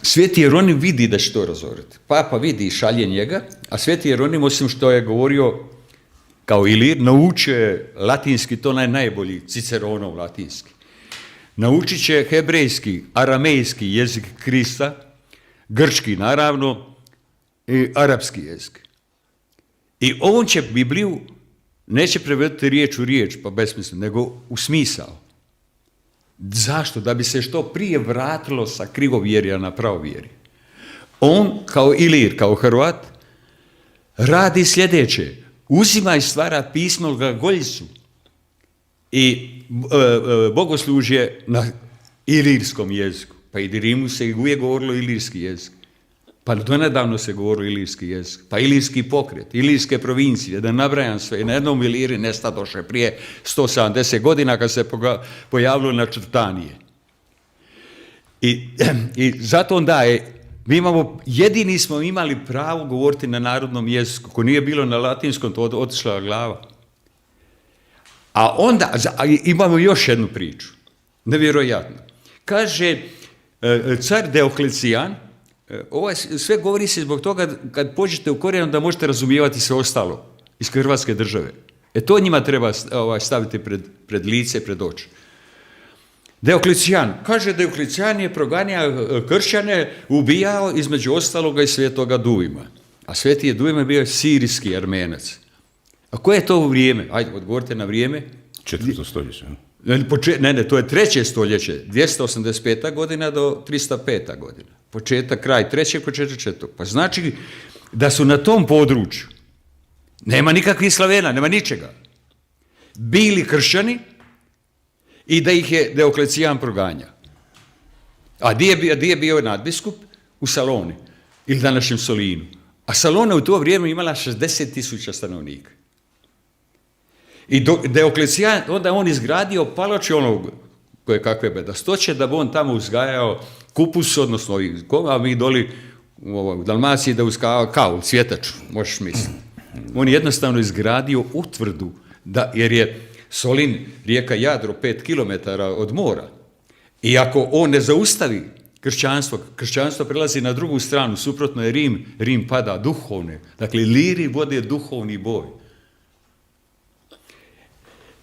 Sveti Jeronim vidi da će to razoriti. Papa vidi i šalje njega, a Sveti Jeronim, osim što je govorio kao Ilir, naučio je latinski, to najbolji, Ciceronov latinski. Naučit će hebrejski, aramejski jezik Krista, grčki naravno, i arapski jezik. I on će Bibliju neće prevoditi riječ u riječ, pa besmisleno, nego u smisao. Zašto? Da bi se što prije vratilo sa krivovjerja na pravovjerje. On, kao Ilir, kao Hrvat, radi sljedeće. Uzima i stvara pismo glagoljicu i bogoslužje na ilirskom jeziku. Pa i Rimu se uvijek govorilo ilirski jezik. Pa donedavno se govorilo ilirski jezik. Pa ilirski pokret, ilirske provincije, da nabrajam sve. Na jednom Iliri nestadoše prije 170 godina kad se pojavilo načrtanije. I zato onda jedini smo imali pravo govoriti na narodnom jeziku. Ko nije bilo na latinskom, to otišla glava. A onda imamo još jednu priču. Nevjerojatno. Kaže car Dioklecijan, ovo sve govori se zbog toga kad pođete u korijen da možete razumijevati sve ostalo iz Hrvatske države. To njima treba staviti pred lice, pred oči. Dioklecijan, kaže Dioklecijan je proganjao kršćane, ubijao između ostaloga i svetoga Dujma. A sveti je Dujma bio sirijski Armenac. A koje je to vrijeme? Ajde, odgovorite na vrijeme. 4. stoljeće. Ne, to je 3. stoljeće, 285. godina do 305. godina. Početak, kraj 3., početak 4. Pa znači da su na tom području, nema nikakvih Slavena, nema ničega, bili kršćani i da ih je Dioklecijan proganjao. A gdje je bio nadbiskup? U Saloni ili današnjem Solinu. A Salona u to vrijeme imala 60.000 stanovnika. I Dioklecijan, onda on izgradio palaču onog koje kakve bedastoće, da bi on tamo uzgajao kupus, odnosno a mi doli u Dalmaciji da uzgajao kaul, cvjetaču, možeš misliti. On je jednostavno izgradio utvrdu, jer je Solin, rijeka Jadro, 5 km od mora. I ako on ne zaustavi kršćanstvo prelazi na drugu stranu, suprotno je Rim pada duhovne. Dakle, Iliri vode duhovni boj.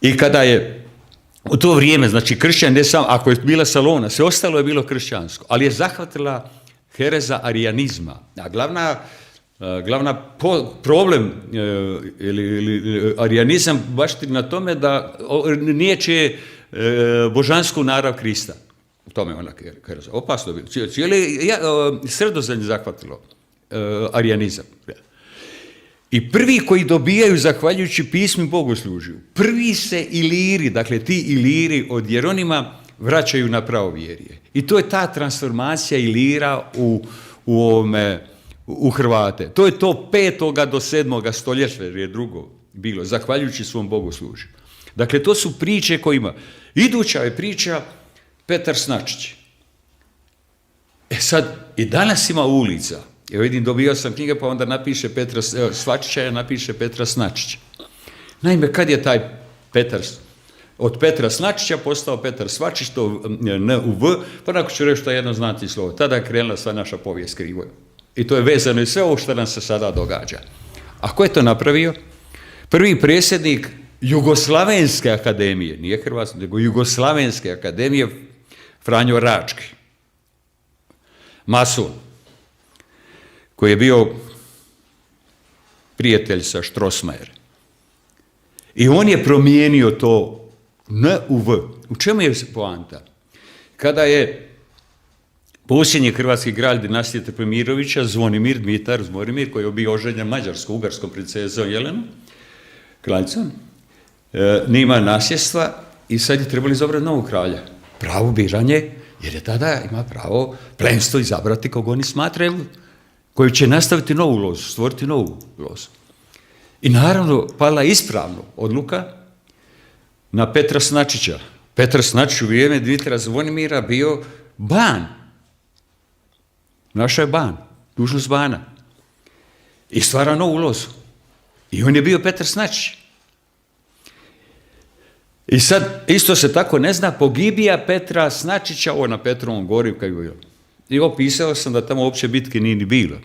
I kada je u to vrijeme, znači kršćan, ne samo, ako je bila Salona, sve ostalo je bilo kršćansko, ali je zahvatila hereza arijanizma. A glavna problem ili arijanizam baš na tome da niječe božansku narav Krista. U tome je ona hereza. Opasno je bilo. Cijeli Sredozemlje zahvatilo arijanizam. I prvi koji dobijaju, zahvaljujući pismu i bogoslužju, prvi se Iliri, dakle ti Iliri od Jeronima, vraćaju na pravovjerje. I to je ta transformacija Ilira u Hrvate. To je to 5. do 7. stoljeća, jer je drugo bilo, zahvaljujući svom bogoslužju. Dakle, to su priče koje ima. Iduća je priča Petar Snačić. Sad, i danas ima ulica. Ja vidim, dobio sam knjige, pa onda napiše Petra Svačića, napiše Petra Snačića. Naime, kad je taj od Petra Snačića postao Petar Svačić, to N u V, pa nakon ću reći što je jedno znati slovo. Tada je krenula sva naša povijest krivo. I to je vezano i sve ovo što nam se sada događa. A ko je to napravio? Prvi predsjednik Jugoslavenske akademije, nije Hrvatske, nego Jugoslavenske akademije, Franjo Rački. Mason, koji je bio prijatelj sa Strossmayer. I on je promijenio to N u V. U čemu je poanta? Kada je posljednji hrvatski kralj dinastije Trpimirovića, Zvonimir, Dmitar Zvonimir, koji je bio oženjen mađarsko-ugarskom princezom Jelenom, kraljicom, nima nasljedstva i sad je trebalo izabrati novog kralja. Pravo biranje, jer je tada ima pravo plemstvo izabrati kog oni smatraju, koji će nastaviti novu lozu, stvoriti novu lozu. I naravno, pala ispravno odluka na Petra Snačića. Petar Snačić u vrijeme Dmitra Zvonimira bio ban. Našao je ban, dužnost bana. I stvara novu lozu. I on je bio Petar Snačić. I sad, isto se tako ne zna, pogibija Petra Snačića, ovo na Petrovom gori, i opisao sam da tamo uopće bitke nije ni bilo,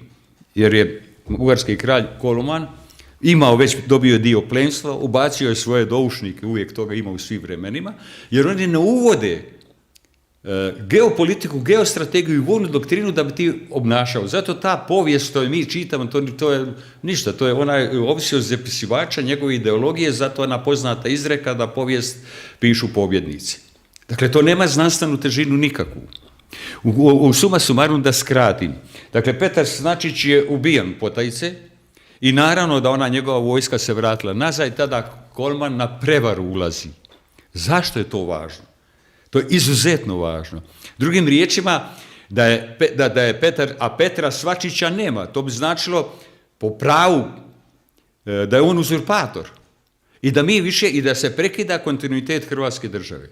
jer je ugarski kralj Koloman imao već, dobio dio plemstva, ubacio je svoje doušnike, uvijek toga ima u svim vremenima, jer oni ne uvode geopolitiku, geostrategiju i vojnu doktrinu da bi ti obnašao. Zato ta povijest koju mi čitamo, to je ništa, to je ovisi od zapisivača, njegove ideologije, zato ona poznata izreka da povijest pišu pobjednici. Dakle, to nema znanstvenu težinu nikakvu. U suma sumarum da skratim. Dakle, Petar Snačić je ubijan potajice i naravno da ona njegova vojska se vratila nazad i tada Koloman na prevaru ulazi. Zašto je to važno? To je izuzetno važno. Drugim riječima, da je Petar, a Petra Svačića nema, to bi značilo po pravu da je on uzurpator i da mi više, i da se prekida kontinuitet Hrvatske države.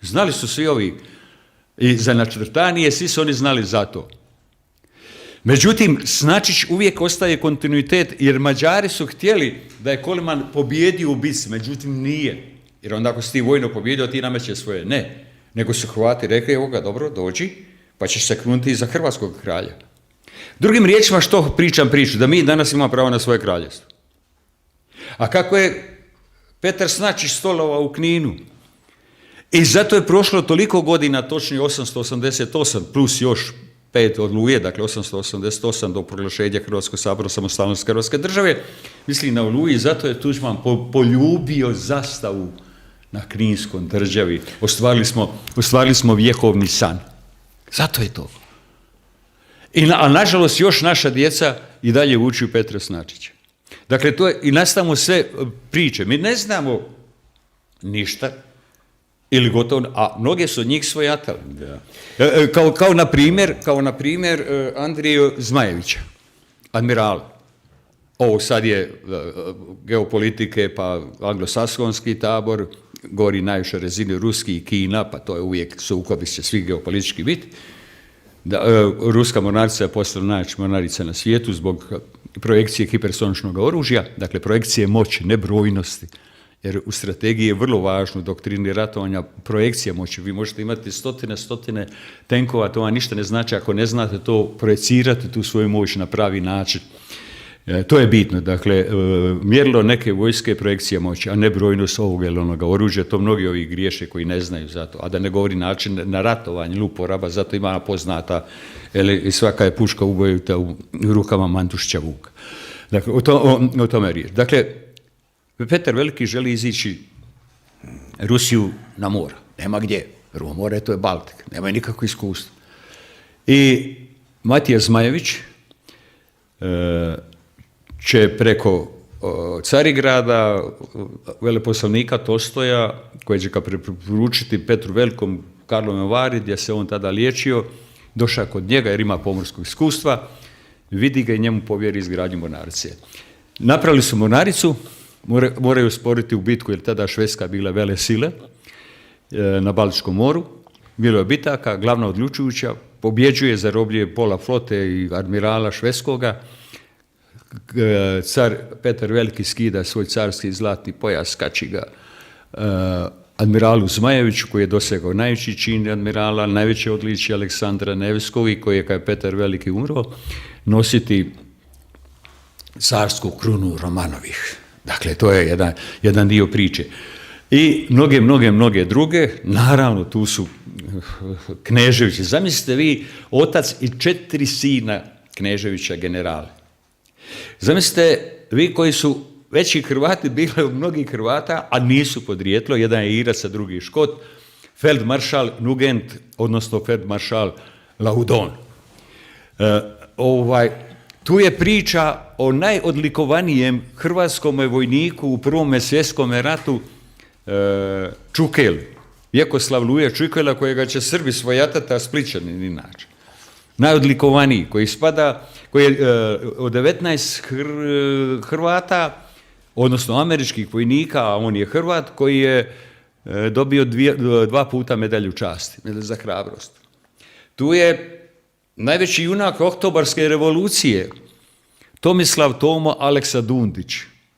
Znali su svi ovi i za načrtanije, svi su oni znali za to. Međutim, Snačić uvijek ostaje kontinuitet, jer Mađari su htjeli da je Koloman pobjedio u bitci, međutim nije. Jer onda ako si ti vojno pobjedio, ti nameće svoje. Ne. Nego su Hrvati rekli, evo ga, dobro, dođi, pa ćeš se krenuti iza hrvatskog kralja. Drugim riječima, što pričam priču? Da mi danas imamo pravo na svoje kraljevstvo. A kako je Petar Snačić stolovao u Kninu? I zato je prošlo toliko godina, točnije 888, plus još 5 od Oluje, dakle 888 do proglašenja Hrvatskog sabora, samostalnosti Hrvatske države, misli na Oluji, zato je Tuđman poljubio zastavu na Kninskom tvrđavi. Ostvarili smo vjekovni san. Zato je to. A nažalost, još naša djeca i dalje uči u Petra Snačića. Dakle, to je, i nastavimo sve priče. Mi ne znamo ništa, ili gotovo, a mnoge su od njih svojatali. Kao na primjer Andriju Zmajevića, admirala. Ovo sad je geopolitike, pa anglosaksonski tabor, gori najviše razine Ruski i Kina, pa to je uvijek sukobi će svih geopolitički biti. Ruska mornarica je postala najjača mornarica na svijetu zbog projekcije hipersoničnog oružja, dakle projekcije moći, ne brojnosti. Jer u strategiji je vrlo važno, doktrini ratovanja, projekcija moći. Vi možete imati stotine tenkova, to vam ništa ne znači ako ne znate to projecirati tu svoju moć na pravi način. To je bitno. Dakle, mjerilo neke vojske je projekcija moći, a ne brojnost ovog ili onoga oružja. To mnogi ovi griješe koji ne znaju za to. A da ne govori način na ratovanje, uporaba, zato ima poznata, i svaka je puška ubojuta u rukama Mantušića Vuka. Dakle, o tome je riječ. Dakle, Petar Veliki želi izići Rusiju na mora. Nema gdje. Prvo more, to je Baltik. Nema nikakvo iskustvo. I Matija Zmajević će preko Carigrada, veleposlanika Tolstoja, koji će ga preporučiti Petru Velikom, Karlovoj Vari, gdje se on tada liječio, došao kod njega jer ima pomorskog iskustva, vidi ga i njemu povjeri izgradnju mornarice. Napravili su mornaricu, moraju sporiti u bitku jer tada Švedska bila vele sile na Baltičkom moru, bilo je bitaka, glavna odlučujuća, pobjeđuje, zarobljuje pola flote i admirala švedskoga, car Petar Veliki skida svoj carski zlatni pojas, kači ga admiralu Zmajeviću koji je dosegao najveći čin admirala, najveće odličje Aleksandra Nevskovi koji je kad je Petar Veliki umro nositi carsku krunu Romanovih. Dakle, to je jedan dio priče. I mnoge druge, naravno tu su Kneževići. Zamislite vi, otac i 4 sina Kneževića generale. Zamislite vi koji su veći Hrvati, bilo je mnogih Hrvata, a nisu podrijetlo, jedan je Irac, a drugi je Škot, feldmaršal Nugent, odnosno feldmaršal Laudon. Tu je priča o najodlikovanije hrvatskom vojniku u Prvom svjetskom ratu, Čukelu, Vjekoslav Luje Čukela, kojega će Srbi svojatati, a Splićani inače. Najodlikovaniji, koji je od 19 Hrvata, odnosno američkih vojnika, a on je Hrvat, koji je dobio 2 puta medalju časti, medalju za hrabrost. Tu je najveći junak Oktobarske revolucije, Tomislav Tomo Aleksa Dundić,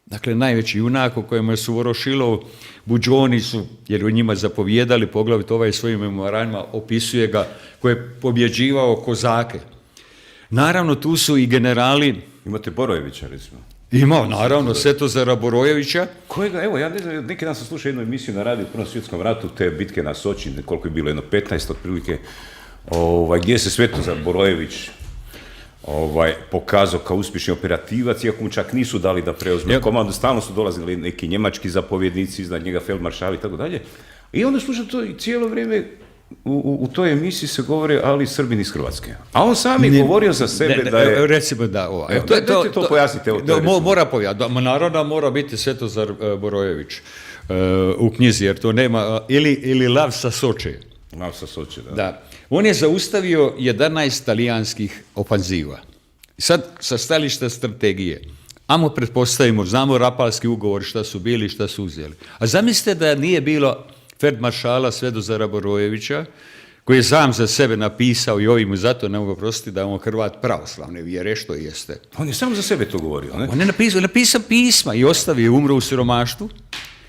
dakle najveći junak o kojemu su Vorošilov, Buđoni su, jer u njima zapovjedali, poglavito ovaj svojim memoarima opisuje ga, koji je pobjeđivao kozake. Naravno, tu su i generali... Imate Borojevića, recimo. Imao, naravno, Svetozara Borojevića. Kojega, evo, ja ne znam, neki dan sam slušao jednu emisiju na radiju u Prvom svjetskom ratu, te bitke na Soči, koliko je bilo, jedno 15 otprilike, gdje se Svetozar Borojević pokazao kao uspješni operativac, iako mu čak nisu dali da preuzme komandu, stalno su dolazili neki njemački zapovjednici, iznad njega feldmaršali i tako dalje. I onda slušam to i cijelo vrijeme u toj emisiji se govori, ali Srbin iz Hrvatske. A on sam je govorio za sebe da je... Recimo da, to pojasnite. Mora pojasniti, naravno mora biti Svetozar Borojević u knjizi, jer to nema, ili Lav sa Soče. Lav sa Soče, da. On je zaustavio 11 talijanskih ofanziva. Sad, sa stajališta strategije, amo pretpostavimo, znamo Rapalski ugovor, šta su bili, šta su uzeli. A zamislite da nije bilo feldmaršala Svetozara Borojevića, koji je sam za sebe napisao, i ovi mu zato ne mogu prostiti, da je on Hrvat pravoslavne vjere, što jeste. On je samo za sebe to govorio, ne? On je napisao pisma i ostavio, umro u siromaštvu.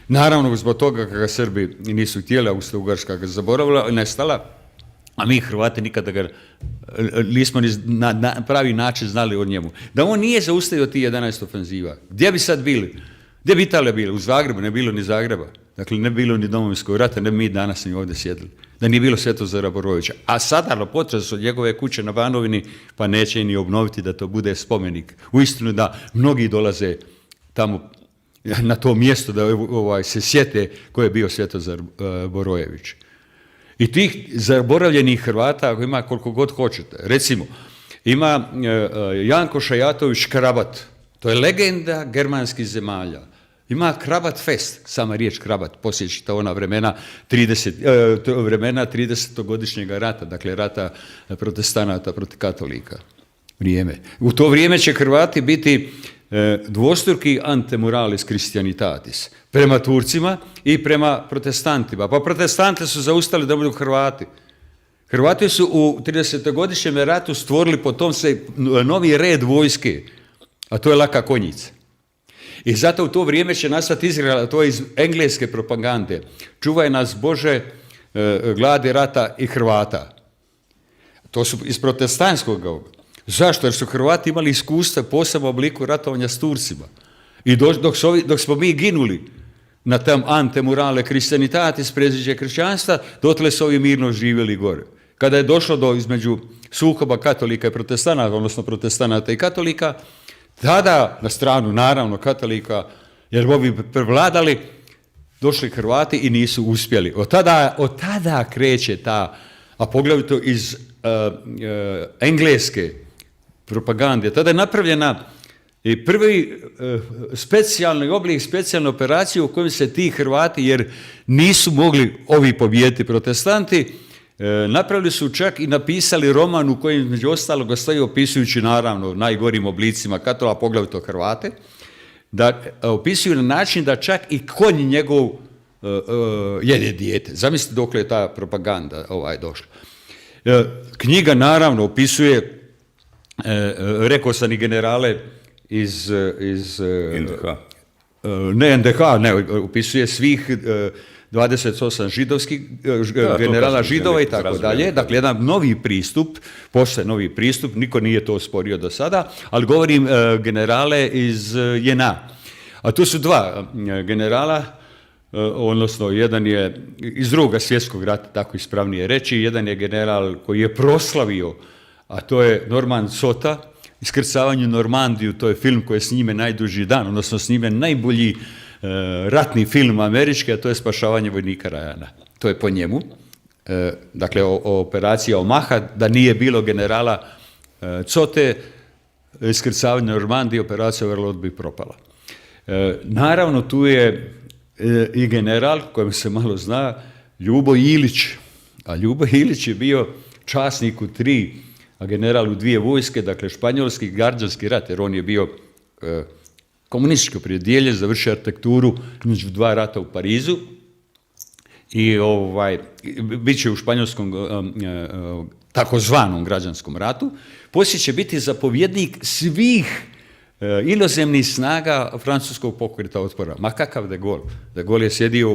Naravno, zbog toga kada Srbi nisu htjeli, Austro-Ugarska ga zaboravila, nestala, a mi Hrvati nikada ga nismo ni na pravi način znali o njemu. Da on nije zaustavio ti 11 ofenziva, gdje bi sad bili? Gdje bi Italija bila? U Zagrebu, ne bilo ni Zagreba. Dakle, ne bilo ni Domovinskog rata, ne bi mi danas ni ovdje sjedili. Da nije bilo Svetozara Borojevića. A sada na potres od njegove kuće na Banovini, pa neće ni obnoviti da to bude spomenik. Uistinu da mnogi dolaze tamo na to mjesto da se sjete ko je bio Svetozar Borojević. I tih zaboravljenih Hrvata, ako ima koliko god hoćete. Recimo, ima Janko Šajatović Krabat. To je legenda germanskih zemalja. Ima Krabat Fest, sama riječ Krabat, posjećate ona vremena 30-godišnjeg rata, dakle rata protestanata protiv katolika. Vrijeme. U to vrijeme će Hrvati biti dvostruki antemuralis Christianitatis, prema Turcima i prema protestantima. Pa protestante su zaustali da budu Hrvati. Hrvati su u 30-godišnjem ratu stvorili po tom se novi red vojske, a to je laka konjica. I zato u to vrijeme će nastati Izrael, to je iz engleske propagande. Čuvaj nas Bože gladi rata i Hrvata. To su iz protestantskog. Zašto? Jer su Hrvati imali iskustva posebno obliku ratovanja s Turcima. I dok smo mi ginuli na tam antemurale Christianitatis, preziđe kršćanstva, dotle su ovi mirno živjeli gore. Kada je došlo do između sukoba katolika i protestanata, odnosno protestanata i katolika, tada na stranu, naravno, katolika, jer ovi prevladali, došli Hrvati i nisu uspjeli. Od tada kreće ta, a poglavito iz engleske propagande, tada je napravljena i prvi specijalni oblik, specijalne operacije u kojem se ti Hrvati, jer nisu mogli ovi pobijediti protestanti, napravili su čak i napisali roman u kojem među ostalog stoji opisujući naravno najgorim oblicima katolika, poglavito Hrvate, da opisuju na način da čak i konj njegov jede dijete. Zamislite dokle je ta propaganda došla. Knjiga naravno opisuje, rekao sam i generale iz NDH. Ne NDH, ne, opisuje svih 28 židovskih generala židova i tako dalje. Dakle, jedan novi pristup, postoje novi pristup, niko nije to osporio do sada, ali govorim generale iz JNA. A tu su dva generala, odnosno jedan je iz Drugog svjetskog rata, tako ispravnije reći, jedan je general koji je proslavio, a to je Norman Sota, Iskrcavanje u Normandiju, to je film koji je s njime najduži dan, odnosno s njime najbolji ratni film američki, a to je Spašavanje vojnika Rajana. To je po njemu. Dakle, operacija Omaha, da nije bilo generala Cote, Iskrcavanje u Normandiji, operacija Overlord bi propala. Naravno, tu je i general, kojem se malo zna, Ljubo Ilić. A Ljubo Ilić je bio časnik u 3, a general u 2 vojske, dakle španjolski građanski rat, jer on je bio komunistički opredjeljen, završio arhitekturu između 2 rata u Parizu i bit će u španjolskom takozvanom građanskom ratu. Poslije će biti zapovjednik svih inozemnih snaga francuskog pokreta otpora. Ma kakav De Gaulle? De Gaulle je sjedio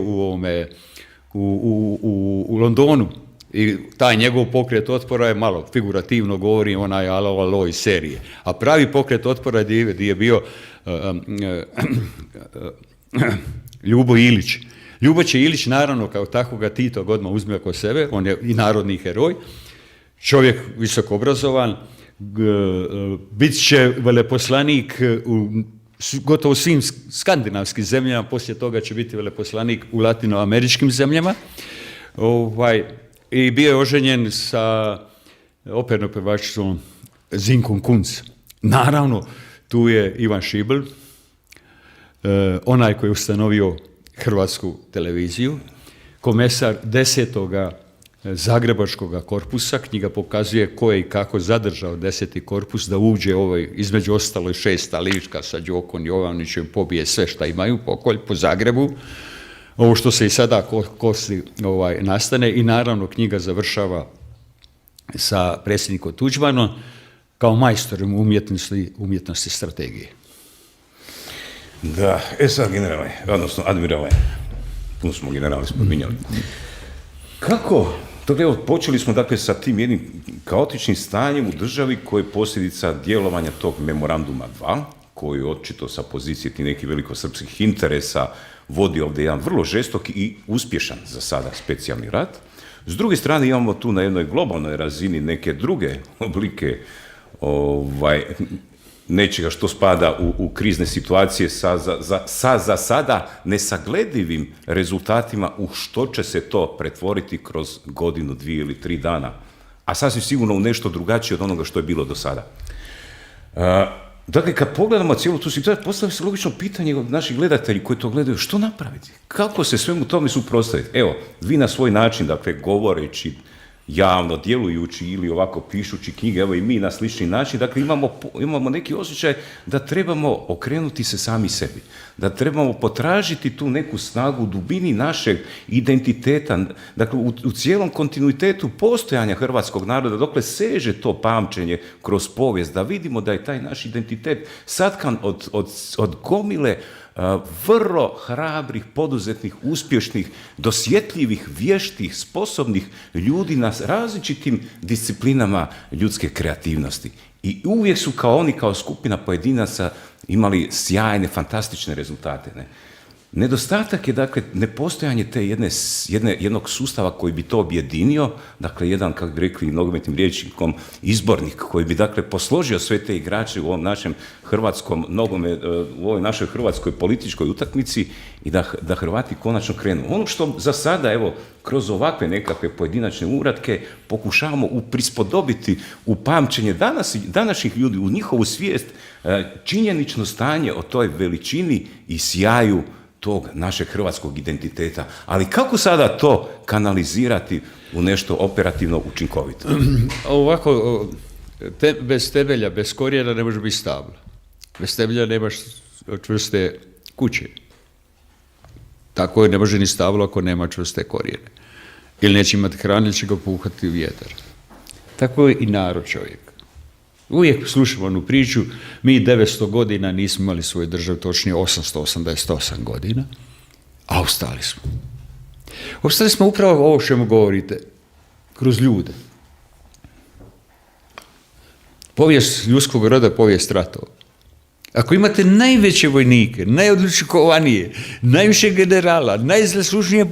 u Londonu i taj njegov pokret otpora je malo figurativno govori onaj alo iz serije. A pravi pokret otpora gdje je bio Ljubo Ilić. Ljuboće Ilić, naravno, kao tako ga Tito odmah uzme oko sebe, on je i narodni heroj, čovjek visoko obrazovan, bit će veleposlanik u gotovo svim skandinavskim zemljama, poslije toga će biti veleposlanik u latinoameričkim zemljama. I bio je oženjen sa opernom pevačicom Zinkom Kunc. Naravno, tu je Ivan Šibl, onaj koji je ustanovio Hrvatsku televiziju, komesar 10. Zagrebačkog korpusa. Knjiga pokazuje ko je i kako zadržao 10. korpus da uđe između ostalo 6. Lička sa Đokom Jovanovićem, pobije sve šta imaju pokolj po Zagrebu. Ovo što se i sada kosi nastane i naravno knjiga završava sa predsjednikom Tuđmanom kao majstorom umjetnosti strategije. Da, sad generale, odnosno admirale, puno smo generale spominjali. Kako? Dakle, evo, počeli smo dakle sa tim jednim kaotičnim stanjem u državi koje je posljedica djelovanja tog memoranduma 2, koji očito sa pozicije tih nekih velikosrpskih interesa vodi ovdje jedan vrlo žestok i uspješan za sada specijalni rat. S druge strane imamo tu na jednoj globalnoj razini neke druge oblike nečega što spada u krizne situacije sa za sada nesagledivim rezultatima u što će se to pretvoriti kroz godinu, 2 ili 3 dana, a sasvim sigurno u nešto drugačije od onoga što je bilo do sada. Dakle, kad pogledamo cijelu tu situaciju, postavlja se logično pitanje od naših gledatelji koji to gledaju, što napraviti? Kako se svemu tome suprotstaviti? Evo, vi na svoj način, dakle, govoreći, javno djelujući ili ovako pišući knjige, evo i mi na slični način, dakle imamo neki osjećaj da trebamo okrenuti se sami sebi, da trebamo potražiti tu neku snagu u dubini našeg identiteta, dakle u cijelom kontinuitetu postojanja hrvatskog naroda, dokle seže to pamćenje kroz povijest, da vidimo da je taj naš identitet satkan od gomile vrlo hrabrih, poduzetnih, uspješnih, dosjetljivih, vještih, sposobnih ljudi na različitim disciplinama ljudske kreativnosti. I uvijek su oni kao skupina pojedinaca imali sjajne, fantastične rezultate. Ne? Nedostatak je, dakle, nepostojanje te jednog sustava koji bi to objedinio, dakle, jedan, kako bi rekli nogometnim rječnikom, izbornik koji bi, dakle, posložio sve te igrače u ovom našem hrvatskom u ovoj našoj hrvatskoj političkoj utakmici i da Hrvati konačno krenu. Ono što za sada, evo, kroz ovakve nekakve pojedinačne uratke pokušavamo prispodobiti u pamćenje današnjih ljudi, u njihovu svijest, činjenično stanje o toj veličini i sjaju tog našeg hrvatskog identiteta. Ali kako sada to kanalizirati u nešto operativno učinkovito? Ovako, bez temelja, bez korijena ne može biti stablo. Bez temelja nemaš čvrste kuće. Tako ne može ni stablo ako nema čvrste korijene. Ili neće imati hrane, ili će ga puhati vjetar. Tako je i narod čovjek. Uvijek slušamo onu priču, mi 900 godina nismo imali svoju državu, točnije 888 godina, a ostali smo. Ostali smo upravo ovo o čemu govorite, kroz ljude. Povijest ljudskog roda, povijest ratova. Ako imate najveće vojnike, najodlučikovanije, najviše generala, najzaslužnije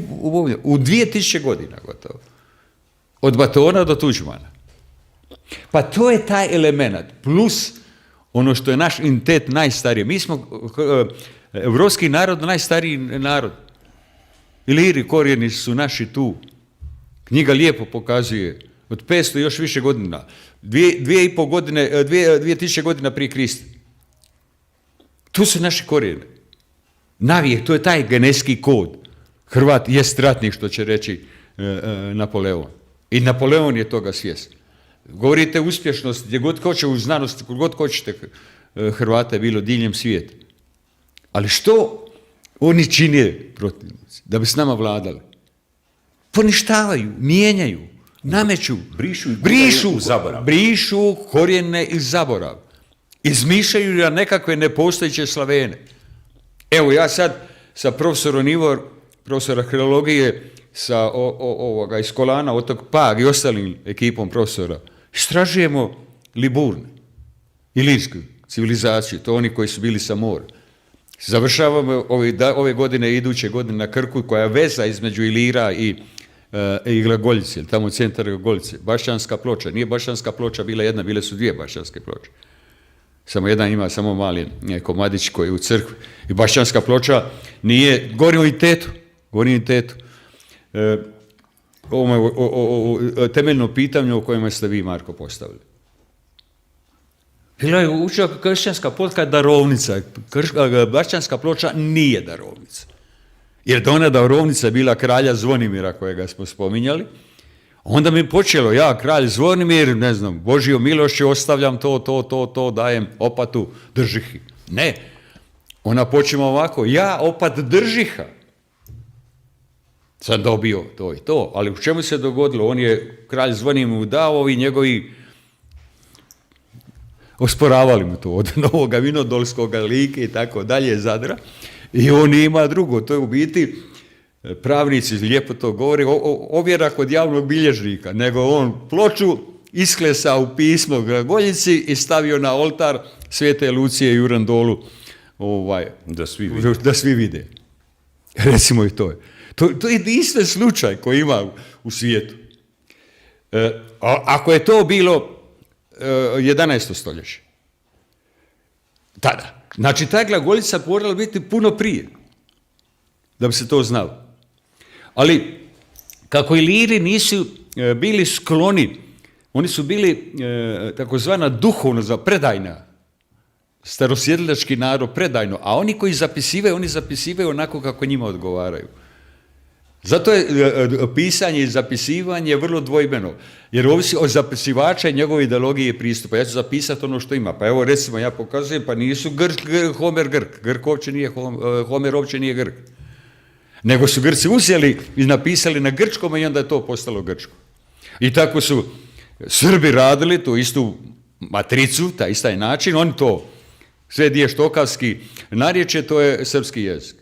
u 2000 godina gotovo, od Batona do Tuđmana. Pa to je taj element, plus ono što je naš identitet najstariji. Mi smo evropski narod, najstariji narod. Iliri korijeni su naši tu. Knjiga lijepo pokazuje od 500 i još više godina. 2000 godina prije Krista. Tu su naši korijeni. Navijek, to je taj genetski kod. Hrvat jest ratnik, što će reći Napoleon. I Napoleon je toga svjestan. Govorite uspješnost, gdje god hoće u znanosti, god hoćete Hrvata je bilo diljem svijeta. Ali što oni čine protivnici da bi s nama vladali? Poništavaju, mijenjaju, nameću, brišu korijene i zaborav. Izmišljaju na nekakve nepostojeće Slavene. Evo, ja sad sa profesorom Ivor, profesora hidrologije, iz Kolana, otok Pag i ostalim ekipom profesora, istražujemo Liburne, ilirsku civilizaciju, to oni koji su bili sa mora. Završavamo ove godine, iduće godine na Krku, koja je veza između Ilira i Glagoljice, tamo centar Glagoljice. Bašćanska ploča, nije Bašćanska ploča bila jedna, bile su dvije Bašćanske ploče. Samo jedan ima samo mali komadić koji je u crkvi. I Bašćanska ploča nije, govorim o intetu. O temeljnom pitanju o kojem ste vi, Marko, postavili. Bila je učila kršćanska ploča darovnica. Bašćanska ploča nije darovnica. Jer da ona darovnica je bila kralja Zvonimira, kojega smo spominjali, onda mi je počelo, ja, kralj Zvonimir, ne znam, Božjom milošću ostavljam to, dajem opatu Držihi. Ne, ona počima ovako, ja opat Držiha sam dobio to i to, ali u čemu se dogodilo? On je, kralj Zvonimir mu dao, ovi njegovi osporavali mu to od Novoga Vinodolskoga, Like i tako dalje, Zadra, i on ima drugo, to je u biti, pravnici lijepo to govore, ovjera kod javnog bilježnika, nego on ploču isklesao u pismo Glagoljici i stavio na oltar Svete Lucije i Urandolu, da svi vide. Recimo i to je. To je jedinstven slučaj koji ima u svijetu. Ako je to bilo 11. stoljeće, tada. Znači, ta glagoljica morala biti puno prije, da bi se to znalo. Ali, kako Iliri nisu bili skloni, oni su bili takozvana duhovno predajna, starosjedilački narod predajno, a oni koji zapisivaju, oni zapisivaju onako kako njima odgovaraju. Zato je pisanje i zapisivanje vrlo dvojbeno, jer ovisi od zapisivača i njegove ideologije i pristupa. Ja ću zapisati ono što ima. Pa evo, recimo, ja pokazujem, pa nisu Homer Grk. Homer uopće nije Grk. Nego su Grci uzeli i napisali na grčkom i onda je to postalo grčko. I tako su Srbi radili tu istu matricu, taj isti način, oni to, sve gdje je štokavski narječje, to je srpski jezik.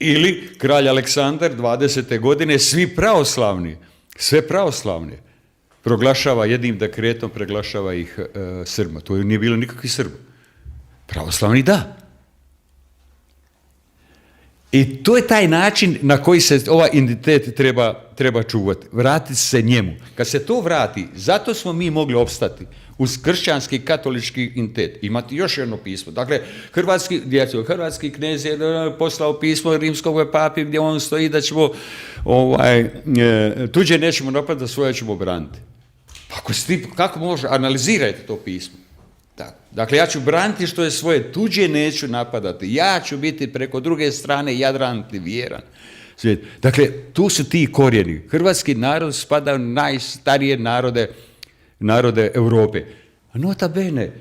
Ili kralj Aleksandar 20. godine, sve pravoslavni, proglašava jednim dekretom, proglašava ih Srbima. To nije bilo nikakvi Srbi. Pravoslavni da. I to je taj način na koji se ovaj identitet treba čuvati. Vratiti se njemu. Kad se to vrati, zato smo mi mogli opstati uz kršćanski katolički identitet. Imati još jedno pismo. Dakle, hrvatski knez je poslao pismo rimskog papi gdje on stoji da ćemo tuđe nećemo napadati, svoje ćemo braniti. Kako može? Analizirajte to pismo. Dakle, ja ću braniti što je svoje, tuđe neću napadati. Ja ću biti preko druge strane jadran i vjeran. Dakle, tu su ti korijeni. Hrvatski narod spada u najstarije narode Europe. A nota bene,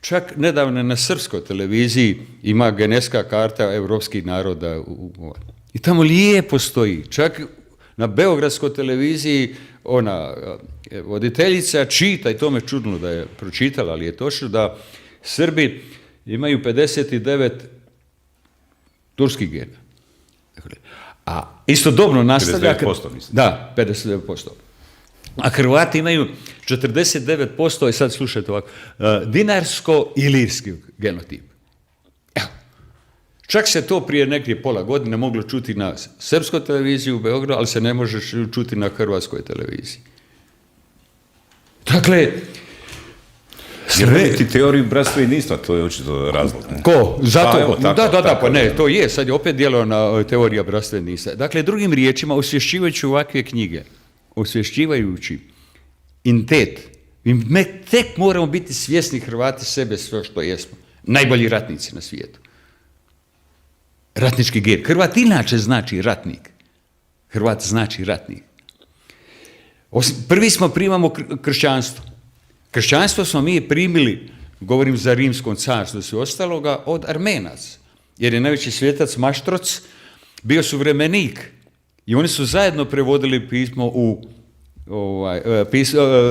čak nedavno na srpskoj televiziji ima genetska karta europskih naroda. I tamo lijepo stoji. Čak na beogradskoj televiziji ona voditeljica čita, i to me čudno da je pročitala, ali je točno da Srbi imaju 59 turskih gena. A istodobno nastavlja... 59%, mislim. Da, 59%. A Hrvati imaju 49%, i sad slušajte ovako, dinarsko-ilirski genotip. Evo. Čak se to prije nekih pola godine moglo čuti na srpskoj televiziji u Beogradu, ali se ne može čuti na hrvatskoj televiziji. Dakle, ti teoriju bratstva i jedinstva, to je očito razlog. Ne? Ko? Zato, tako, to je, sad je opet djelo na teorija bratstva i jedinstva. Dakle, drugim riječima, osvješćivajući ovakve knjige, osvješćivajući identitet, mi tek moramo biti svjesni Hrvati sebe sve što jesmo. Najbolji ratnici na svijetu. Ratnički gen. Hrvat inače znači ratnik. Hrvat znači ratnik. Prvi primamo kršćanstvo. Kršćanstvo smo mi primili, govorim za rimskom carstvu i sve ostaloga, od Armenaca. Jer je najveći svjetac Maštroc bio suvremenik. I oni su zajedno prevodili pismo u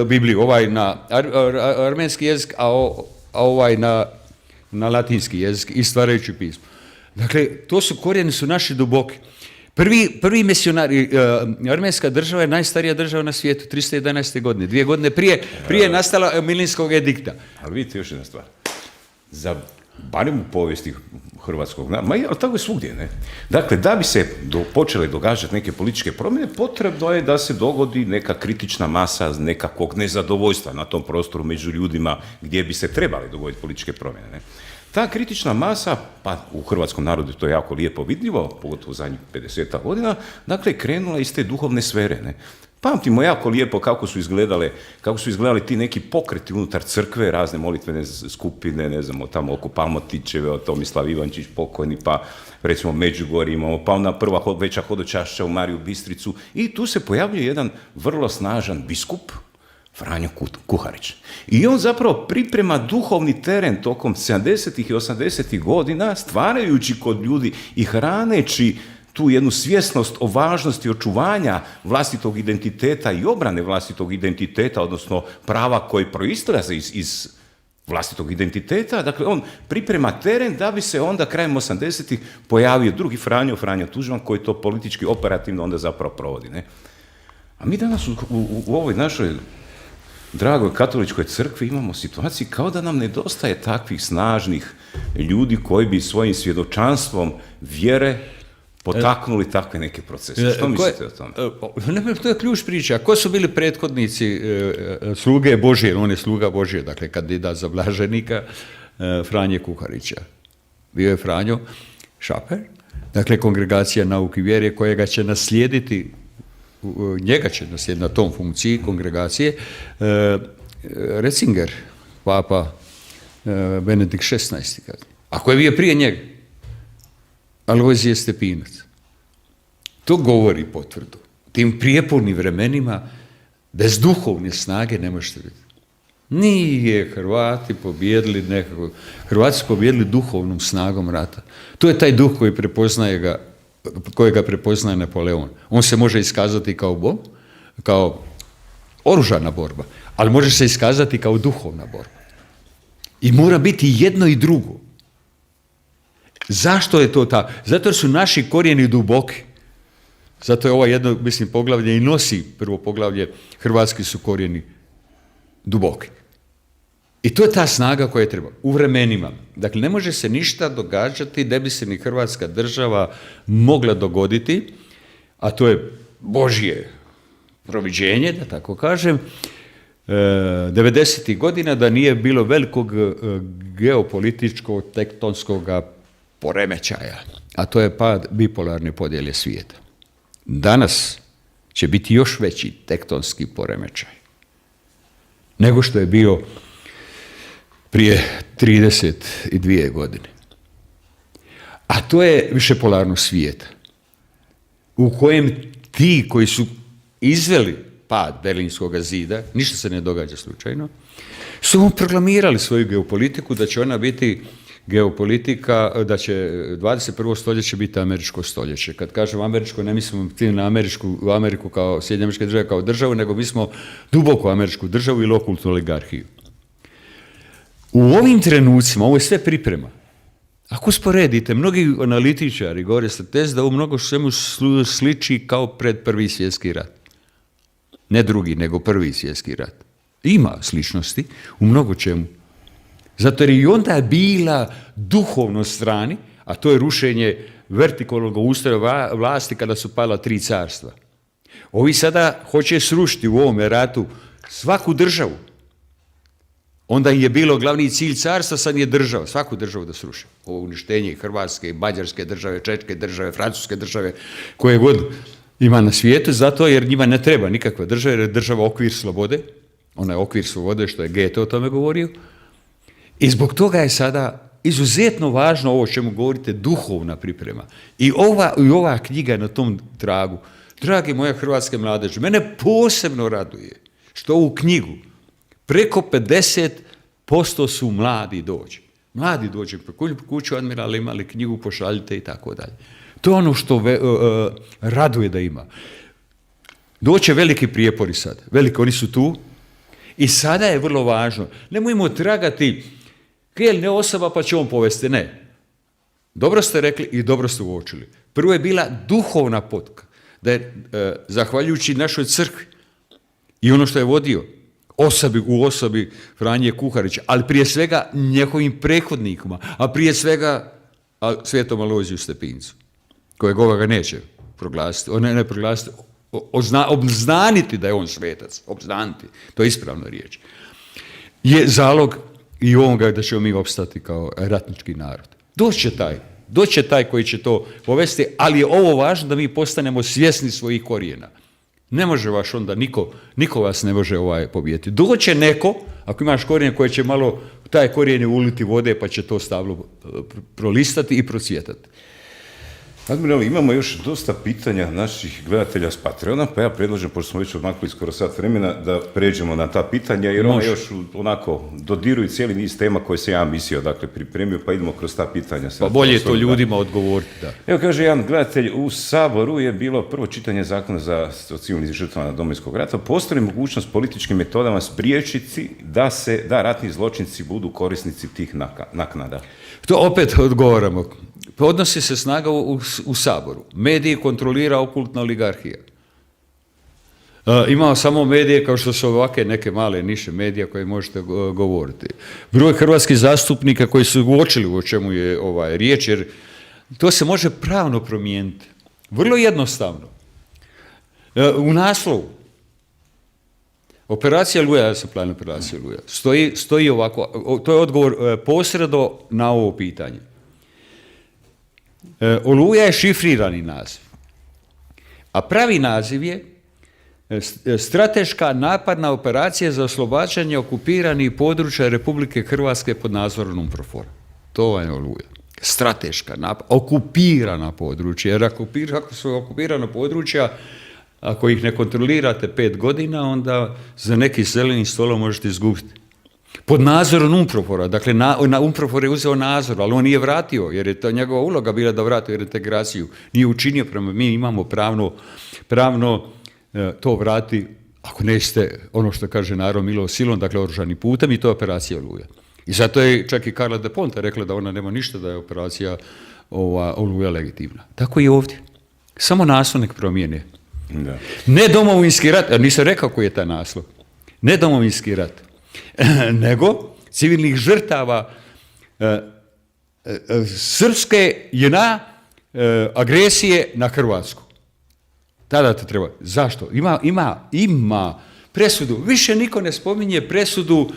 Bibliju. Ovaj na armenski jezik, a ovaj na na latinski jezik i stvarajući pismo. Dakle, to su korijeni su naši duboki. Prvi misionari, armenska država je najstarija država na svijetu, 311. godine, 2 godine prije nastala Milinskog edikta. Ali vidite još jedna stvar. Barem u povijesti hrvatskog naroda, ali tako je svugdje, ne? Dakle, da bi se počele događati neke političke promjene, potrebno je da se dogodi neka kritična masa nekakvog nezadovoljstva na tom prostoru među ljudima gdje bi se trebale dogoditi političke promjene, ne? Ta kritična masa, pa u hrvatskom narodu to je jako lijepo vidljivo, pogotovo u zadnjih 50 godina, dakle, krenula iz te duhovne sfere, ne? Pamtimo jako lijepo kako su izgledali ti neki pokreti unutar crkve, razne molitvene skupine, ne znamo, tamo oko Palmotićeve, Tomislav Ivančić pokojni, pa recimo Međugorje imamo, pa ona prva veća hodočašća u Mariju Bistricu i tu se pojavljuje jedan vrlo snažan biskup, Franjo Kuharić. I on zapravo priprema duhovni teren tokom 70. i 80. godina, stvarajući kod ljudi i hraneći tu jednu svjesnost o važnosti očuvanja vlastitog identiteta i obrane vlastitog identiteta, odnosno prava koji proizlaze iz vlastitog identiteta. Dakle, on priprema teren da bi se onda krajem 80-ih pojavio drugi Franjo Tuđman, koji to politički operativno onda zapravo provodi, ne? A mi danas u ovoj našoj dragoj katoličkoj crkvi imamo situaciju kao da nam nedostaje takvih snažnih ljudi koji bi svojim svjedočanstvom vjere potaknuli takve neke procese. Što mislite o tome? To je ključ priče. A ko su bili prethodnici sluge Božije? On je sluga Božije, dakle kandidat za blaženika Franje Kuharića. Bio je Franjo Šaper, dakle kongregacija nauke i vjere kojega će naslijediti, njega će naslijediti na tom funkciji kongregacije Ratzinger, papa Benedikt XVI. Ako je bio prije njega, Alojzije Stepinac. To govori potvrdu. Tim prijepornim vremenima bez duhovne snage ne možete vidjeti. Nije Hrvati pobijedili nekako. Hrvati su pobijedili duhovnom snagom rata. To je taj duh kojega prepoznaje Napoleon. On se može iskazati kao oružana borba, ali može se iskazati kao duhovna borba. I mora biti jedno i drugo. Zašto je to tako? Zato jer su naši korijeni duboki. Zato je ovo jedno, mislim, poglavlje i nosi prvo poglavlje, hrvatski su korijeni duboki. I to je ta snaga koja je treba. U vremenima. Dakle, ne može se ništa događati da bi se ni Hrvatska država mogla dogoditi, a to je Božje proviđenje, da tako kažem, 90. godina da nije bilo velikog geopolitičkog tektonskog poremećaja, a to je pad bipolarne podjele svijeta. Danas će biti još veći tektonski poremećaj nego što je bio prije 32 godine. A to je višepolarnost svijeta u kojem ti koji su izveli pad Berlinskog zida, ništa se ne događa slučajno, su proklamirali svoju geopolitiku da će ona biti geopolitika, da će 21. stoljeće biti američko stoljeće. Kad kažem američko, ne mislimo na Ameriku kao Sjedinjene Američke Države kao državu, nego mi smo duboko američku državu ili okultnu oligarhiju. U ovim trenucima, ovo je sve priprema. Ako usporedite, mnogi analitičari govore sa tez da u mnogo svemu sliči kao pred Prvi svjetski rat. Ne drugi, nego Prvi svjetski rat. Ima sličnosti u mnogo čemu. Zato jer i onda je bila duhovno strani, a to je rušenje vertikalnog ustroja vlasti kada su pala 3 carstva. Ovi sada hoće srušiti u ovome ratu svaku državu. Onda je bilo glavni cilj carstva, sad je država, svaku državu da sruši. Ovo uništenje Hrvatske, Mađarske države, Češke države, Francuske države, koje god ima na svijetu, zato jer njima ne treba nikakva država, jer je država okvir slobode, ona je okvir slobode, što je Goethe o tome govorio. I zbog toga je sada izuzetno važno ovo o čemu govorite, duhovna priprema. I ova knjiga je na tom tragu. Dragi moja hrvatske mladeže, mene posebno raduje što ovu knjigu preko 50% su mladi dođe. Mladi dođe, kuću admirala imali knjigu, pošaljite i tako dalje. To je ono što raduje da ima. Doće veliki prijepori sad. Veliki, oni su tu. I sada je vrlo važno. Nemojmo tragati Kel ne osoba pa će on povesti, ne. Dobro ste rekli i dobro ste uočili. Prvo je bila duhovna potka, da je zahvaljujući našoj crkvi i ono što je vodio, u osobi Franje Kuharića, ali prije svega njegovim prethodnikima, a prije svega Svetom Alojziju Stepincu, kojeg ovoga neće proglasiti, ne proglasiti, obznaniti da je on svetac, obznaniti, to je ispravna riječ, je zalog i ovoga da ćemo mi opstati kao ratnički narod. Doći će taj koji će to povesti, ali je ovo važno da mi postanemo svjesni svojih korijena. Ne može vaš onda, niko vas ne može pobijeti. Doće neko, ako imaš korijen koje će malo, taj korijen je uliti vode pa će to stablo prolistati i procvjetati. Admiral, imamo još dosta pitanja naših gledatelja s Patreona, pa ja predlažem, pošto smo već odmakli skoro sat vremena, da pređemo na ta pitanja, jer ona još onako dodiruju cijeli niz tema koje sam ja mislio, dakle, pripremio, pa idemo kroz ta pitanja. Pa bolje je to ljudima odgovoriti, da. Evo, kaže jedan gledatelj, u Saboru je bilo prvo čitanje zakona o civilnim žrtvama Domovinskog rata. Postoji mogućnost političkim metodama spriječiti da ratni zločinci budu korisnici tih naknada? To opet odgovaramo. Odnosi se snaga u Saboru. Mediji kontrolira okultna oligarhija. Imamo samo medije kao što su ovake neke male niše medija koje možete govoriti. Broj hrvatskih zastupnika koji su uočili o čemu je riječ, jer to se može pravno promijeniti. Vrlo jednostavno. U naslovu Operacija Oluja, ja sam plan Operacija Oluja, stoji ovako, to je odgovor posredo na ovo pitanje. Oluja je šifrirani naziv, a pravi naziv je strateška napadna operacija za oslobađanje okupiranih područja Republike Hrvatske pod nadzorom UNPROFOR-a. To je Oluja. Strateška okupirana područja, jer ako su okupirana područja, ako ih ne kontrolirate 5 godina, onda za neki zeleni stolom možete izgubiti. Pod nadzorom UNPROFOR-a, dakle UNPROFOR je uzeo nadzor, ali on nije vratio, jer je to njegova uloga bila da vrati reintegraciju. Nije učinio prema, mi imamo pravno to vrati, ako nećete ono što kaže narod milo silom, dakle oružanim putem, i to je operacija Oluja. I zato je čak i Carla Del Ponte rekla da ona nema ništa, da je operacija Oluja legitimna. Tako i ovdje. Samo naslov nek promijene. Da. Ne domovinski rat, a nisam rekao koji je taj naslov, ne domovinski rat, nego civilnih žrtava srpske JNA agresije na Hrvatsku. Tada to treba. Zašto? Ima presudu. Više niko ne spominje presudu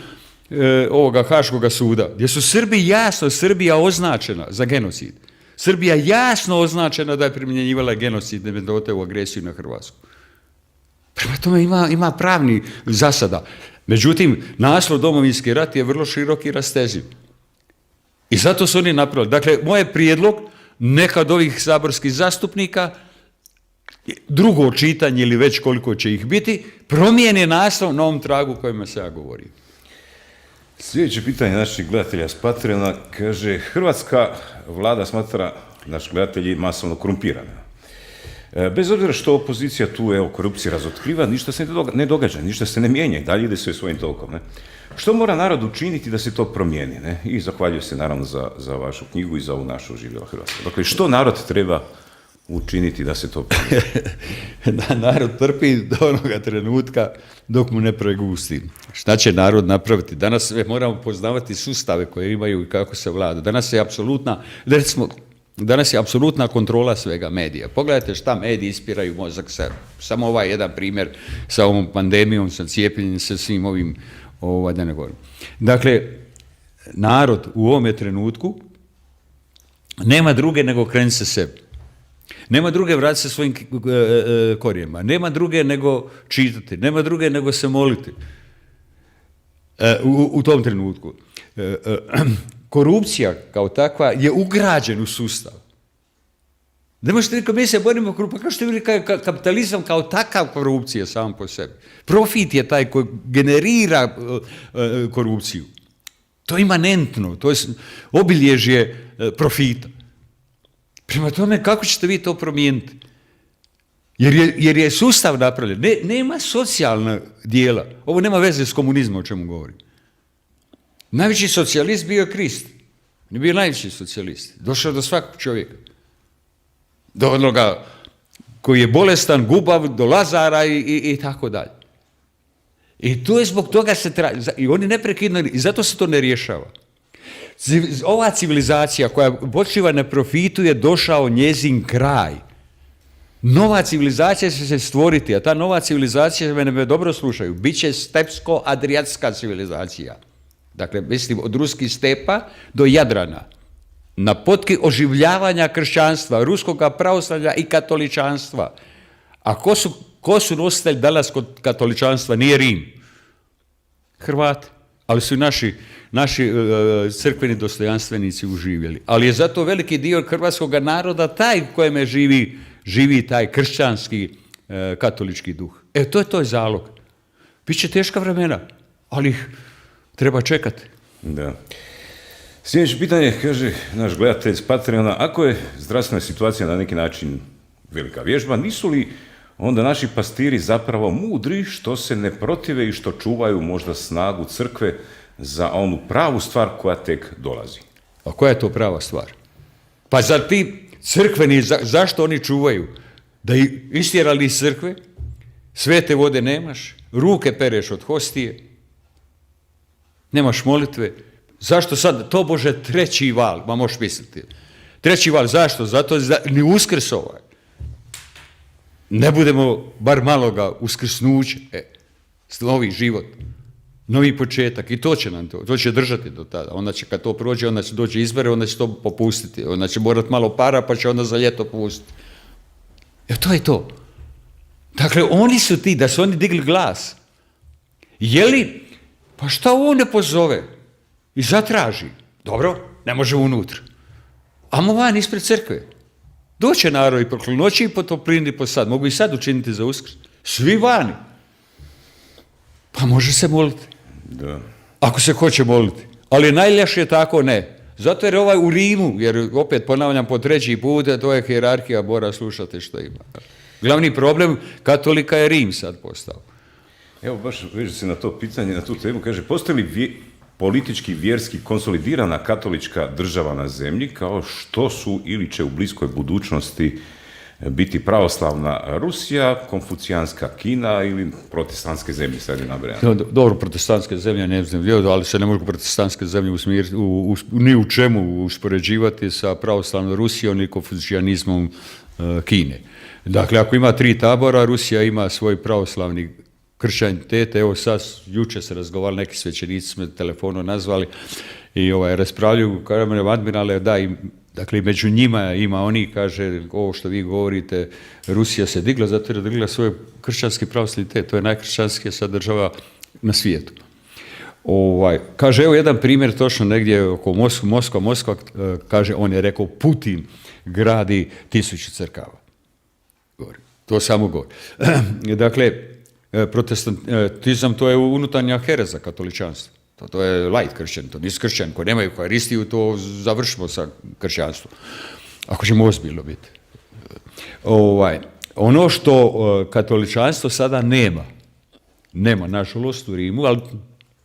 ovoga Haškoga suda, gdje su Srbija označena za genocid. Srbija jasno označena da je primjenjivala genocidne metode u agresiju na Hrvatsku. Prema tome ima pravni zasada. Međutim, naslov Domovinski rat je vrlo širok i rasteživ. I zato su oni napravili. Dakle, moj je prijedlog, neka od ovih saborskih zastupnika, drugo čitanje ili već koliko će ih biti, promijene naslov na ovom tragu o kojem se ja govorim. Sljedeće pitanje naših gledatelja s Patreona kaže: hrvatska vlada smatra naši gledatelji masovno korumpirana. Bez obzira što opozicija tu korupciju razotkriva, ništa se ne događa, ništa se ne mijenja, dalje ide sve svojim tokom. Ne? Što mora narod učiniti da se to promijeni? Ne? I zahvaljujem se naravno za vašu knjigu i za ovu našu Živjela Hrvatska. Dakle, što narod treba učiniti da se to promijeni? Narod trpi do onoga trenutka dok mu ne pregusti. Šta će narod napraviti? Danas moramo poznavati sustave koje imaju i kako se vlada. Danas je apsolutna kontrola svega medija. Pogledajte šta mediji ispiraju mozak. Samo ovaj jedan primjer sa ovom pandemijom, sa cijepljenjem, sa svim ovim, da ne govorim. Dakle, narod u ovome trenutku nema druge nego krenuti se sebi. Nema druge vratiti se svojim korijenima. Nema druge nego čitati. Nema druge nego se moliti. U tom trenutku. Korupcija kao takva je ugrađena u sustav. Ne možete reći, mi se borimo korupciju, pa kao što je kapitalizam kao takav korupcija sam po sebi. Profit je taj koji generira korupciju. To je imanentno, to je obilježje profita. Prema tome, kako ćete vi to promijeniti? Jer je sustav napravljen. Nema socijalna dijela. Ovo nema veze s komunizmom, o čemu govorim. Najveći socijalist bio je Krist. On je bio najveći socijalist. Došao do svakog čovjeka. Do onoga koji je bolestan, gubav, do Lazara i tako dalje. I to je zbog toga i oni neprekidno, i zato se to ne rješava. Ova civilizacija koja počiva na profitu je došao njezin kraj. Nova civilizacija će se stvoriti, a ta nova civilizacija, me dobro slušaju, bit će stepsko-adriatska civilizacija. Dakle, mislim, od ruskih stepa do Jadrana. Na potki oživljavanja kršćanstva, ruskoga pravoslavlja i katoličanstva. A ko su nositelji danas kod katoličanstva? Nije Rim. Hrvati. Ali su naši crkveni dostojanstvenici uživjeli. Ali je zato veliki dio hrvatskog naroda taj u kojem živi taj kršćanski katolički duh. To je zalog. Biće teška vremena, ali ih treba čekati. Da. Sljedeće pitanje, kaže naš gledatelj s Patreona, ako je zdravstvena situacija na neki način velika vježba, nisu li onda naši pastiri zapravo mudri što se ne protive i što čuvaju možda snagu crkve za onu pravu stvar koja tek dolazi? A koja je to prava stvar? Pa zar ti crkveni, zašto oni čuvaju? Da ih istjerali iz crkve, svete vode nemaš, ruke pereš od hostije, nemaš molitve. Zašto sad, to Bože, treći val, ma možeš misliti. Treći val, zašto? Zato ni uskrs ovaj. Ne budemo bar maloga uskrsnuće, novi život, novi početak, i to će nam to će držati do tada. Onda će, kad to prođe, onda će doći izbore, onda će to popustiti, onda će morati malo para, pa će onda za ljeto pustiti. To je to. Dakle, oni su ti, da su oni digli glas. Pa šta on ne pozove i zatraži? Dobro, ne može unutra. Amo van ispred crkve. Doće narod i po noći i po toplini po sad. Mogu i sad učiniti za Uskrs. Svi vani. Pa može se moliti. Da. Ako se hoće moliti. Ali najljepše tako ne. Zato jer ovaj u Rimu, jer opet ponavljam po treći put, to je hijerarhija, mora slušati što ima. Glavni problem katolika je Rim sad postao. Evo, baš veže se na to pitanje, na tu temu, kaže, postoji li politički, vjerski konsolidirana katolička država na zemlji, kao što su ili će u bliskoj budućnosti biti pravoslavna Rusija, konfucijanska Kina ili protestantske zemlje, sad je nabrajano? Dobro, protestantske zemlje ne znam, ali se ne mogu protestantske zemlje ni u čemu uspoređivati sa pravoslavnom Rusijom ni konfucijanizmom Kine. Dakle, ako ima 3 tabora, Rusija ima svoj pravoslavni kršćanitet. Evo sad, jučer se razgovarali, neki svećenici smo telefonom nazvali i raspravljaju, kažem, admirale, da, dakle, među njima ima oni, kaže, ovo što vi govorite, Rusija se digla, zato je digla svoj kršćanski pravoslavni, to je najkršćanskija sad država na svijetu. Kaže, evo jedan primjer, točno negdje oko Moskva, kaže, on je rekao, Putin gradi 1000 crkava. To samo govori. Dakle, protestantizam, to je unutarnja hereza katoličanstva. To je light kršćan, to nisu kršćani koji nemaju euharistiju, to završimo sa kršćanstvom. Ako ćemo ozbiljno biti. Ono što katoličanstvo sada nema nažalost u Rimu, ali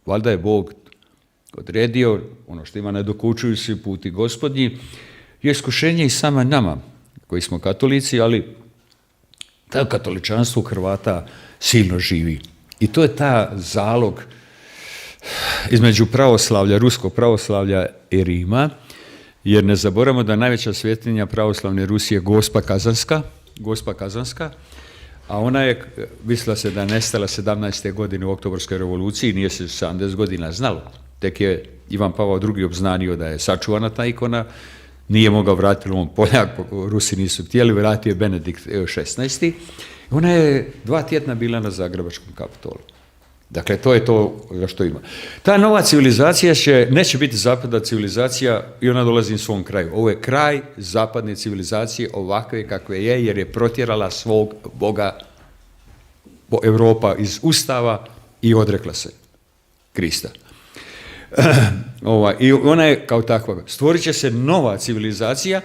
valjda je Bog odredio, ono što ima ne dokučuju svi puti Gospodnji, je iskušenje i sama nama, koji smo katolici, ali ta katoličanstvo Hrvata silno živi. I to je ta zalog između pravoslavlja, ruskog pravoslavlja i Rima, jer ne zaboravimo da najveća svjetinja pravoslavne Rusije je Gospa Kazanska, a ona je, mislila se da je nestala 17. godine u Oktobarskoj revoluciji, nije se 70 godina znalo. Tek je Ivan Pavao II. Obznanio da je sačuvana ta ikona, nije mogao vratiti on Poljak, Rusi nisu htjeli, vratio je Benedikt XVI. Ona je 2 tjedna bila na Zagrebačkom Kapitolu. Dakle, to je to što ima. Ta nova civilizacija neće biti zapadna civilizacija i ona dolazi u svom kraju. Ovo je kraj zapadne civilizacije ovakve kakve je, jer je protjerala svog Boga Europa iz Ustava i odrekla se Krista. I ona je kao takva. Stvorit će se nova civilizacija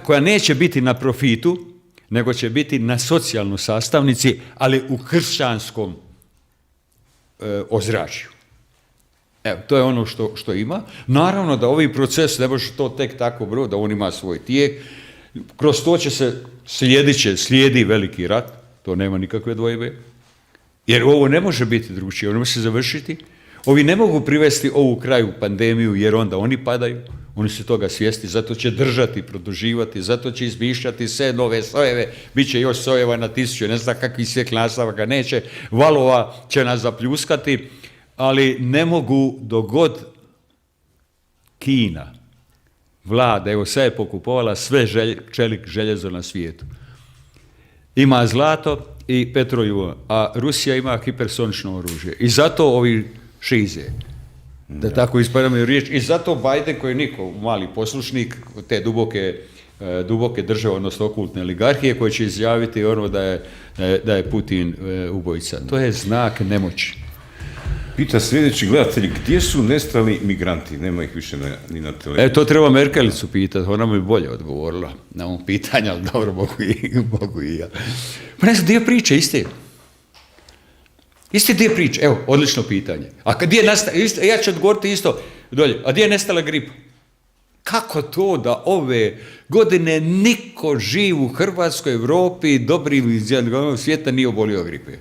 koja neće biti na profitu, nego će biti na socijalnoj sastavnici, ali u kršćanskom ozračju. Evo, to je ono što ima. Naravno da ovi proces ne može to tek tako brzo, da on ima svoj tijek. Kroz to će se slijedi veliki rat, to nema nikakve dvojbe. Jer ovo ne može biti drugčije, ono može se završiti. Ovi ne mogu privesti ovu kraju pandemiju jer onda oni padaju, oni su toga svjesni, zato će držati, produživati, zato će izmišljati sve nove sojeve, bit će još sojeva na 1000, ne znam kakvih svijek nastavaka neće, valova će nas zapljuskati, ali ne mogu dogod Kina, vlada, evo sad je pokupovala sve čelik željezo na svijetu. Ima zlato i petrolju, a Rusija ima hipersonično oružje. I zato ovi šize, da tako ispravljamo riječ, i zato Biden koji je niko mali poslušnik te duboke države, odnosno okultne oligarhije, koji će izjaviti ono da je Putin ubojica. To je znak nemoći. Pita sljedeći gledatelj, gdje su nestali migranti? Nema ih više ni na televiziji. To treba Merkelicu pitati, ona mi bolje odgovorila na ovo pitanje, ali dobro, mogu i ja. Pa ne znam, dio priče, isti dio priče, evo, odlično pitanje. A gdje je nastala, ja ću odgovoriti isto dolje, a gdje je nestala gripa? Kako to da ove godine niko živ u Hrvatskoj, Europi, dobrim svijeta nije obolio gripe?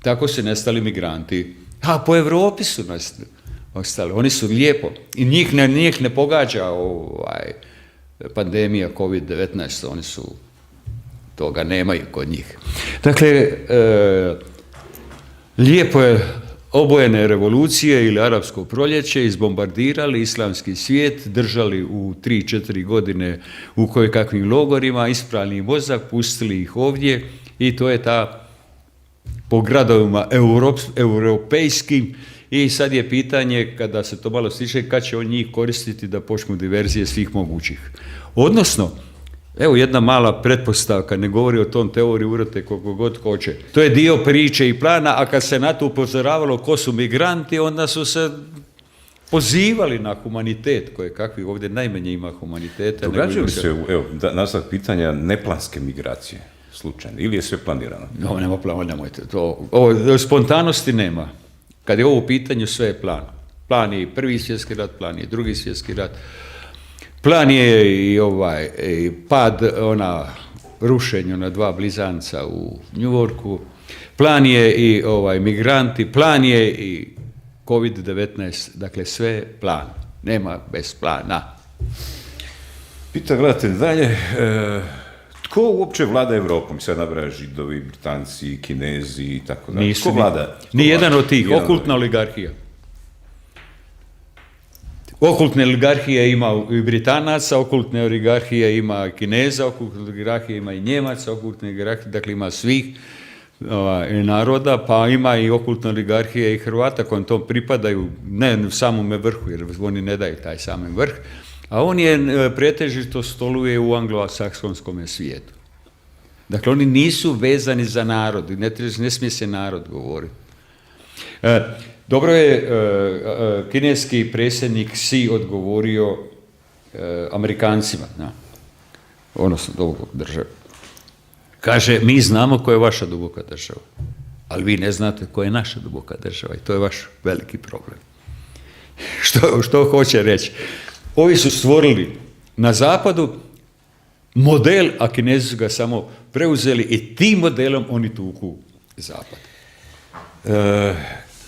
Tako su nestali migranti. A po Europi su ostali, oni su lijepo. I njih ne pogađa pandemija COVID-19, oni su, toga nemaju kod njih. Dakle, lijepo je obojene revolucije ili arapsko proljeće izbombardirali islamski svijet, držali u 3-4 godine u kojekakvim logorima, isprali mozak, pustili ih ovdje i to je ta po gradovima europejskim i sad je pitanje, kada se to malo stiče, kad će on njih koristiti da počnu diverzije svih mogućih. Odnosno, evo jedna mala pretpostavka, ne govori o tom teoriji urote koliko god hoće. To je dio priče i plana, a kad se na to upozoravalo ko su migranti, onda su se pozivali na humanitet, koje kakvi ovdje najmanje ima humaniteta. Događaju se, evo, nastavak pitanja, neplanske migracije, slučajno, ili je sve planirano? No, nema plana, nemojte to. Spontanosti nema. Kad je ovo u pitanju, sve je plan. Plan je i Prvi svjetski rat, plan je i Drugi svjetski rat. Plan je i pad, rušenje na 2 blizanca u New Yorku. Plan je i migranti, plan je i COVID-19, dakle sve je plan. Nema bez plana. Pita gledatelj dalje, tko uopće vlada Evropom? Sad nabraja Židovi, Britanci, Kinezi i tako dalje. Tko vlada? Nijedan od tih, okultna oligarhija. Okultne oligarhije ima i Britanaca, okultne oligarhije ima i Kineza, okultne oligarhije ima i Njemaca, okultne oligarhije, dakle ima svih naroda, pa ima i okultne oligarhije i Hrvata kojim to pripadaju, ne u samome vrhu, jer oni ne daju taj sami vrh, a on je pretežito stoluje u anglosaksonskom svijetu. Dakle, oni nisu vezani za narod, ne smije se narod govoriti. Dobro je kineski predsjednik Xi odgovorio Amerikancima, odnosno dubokog države. Kaže, mi znamo koja je vaša duboka država, ali vi ne znate koja je naša duboka država i to je vaš veliki problem. Što hoće reći? Ovi su stvorili na zapadu model, a Kinezi su ga samo preuzeli i tim modelom oni tuku zapad.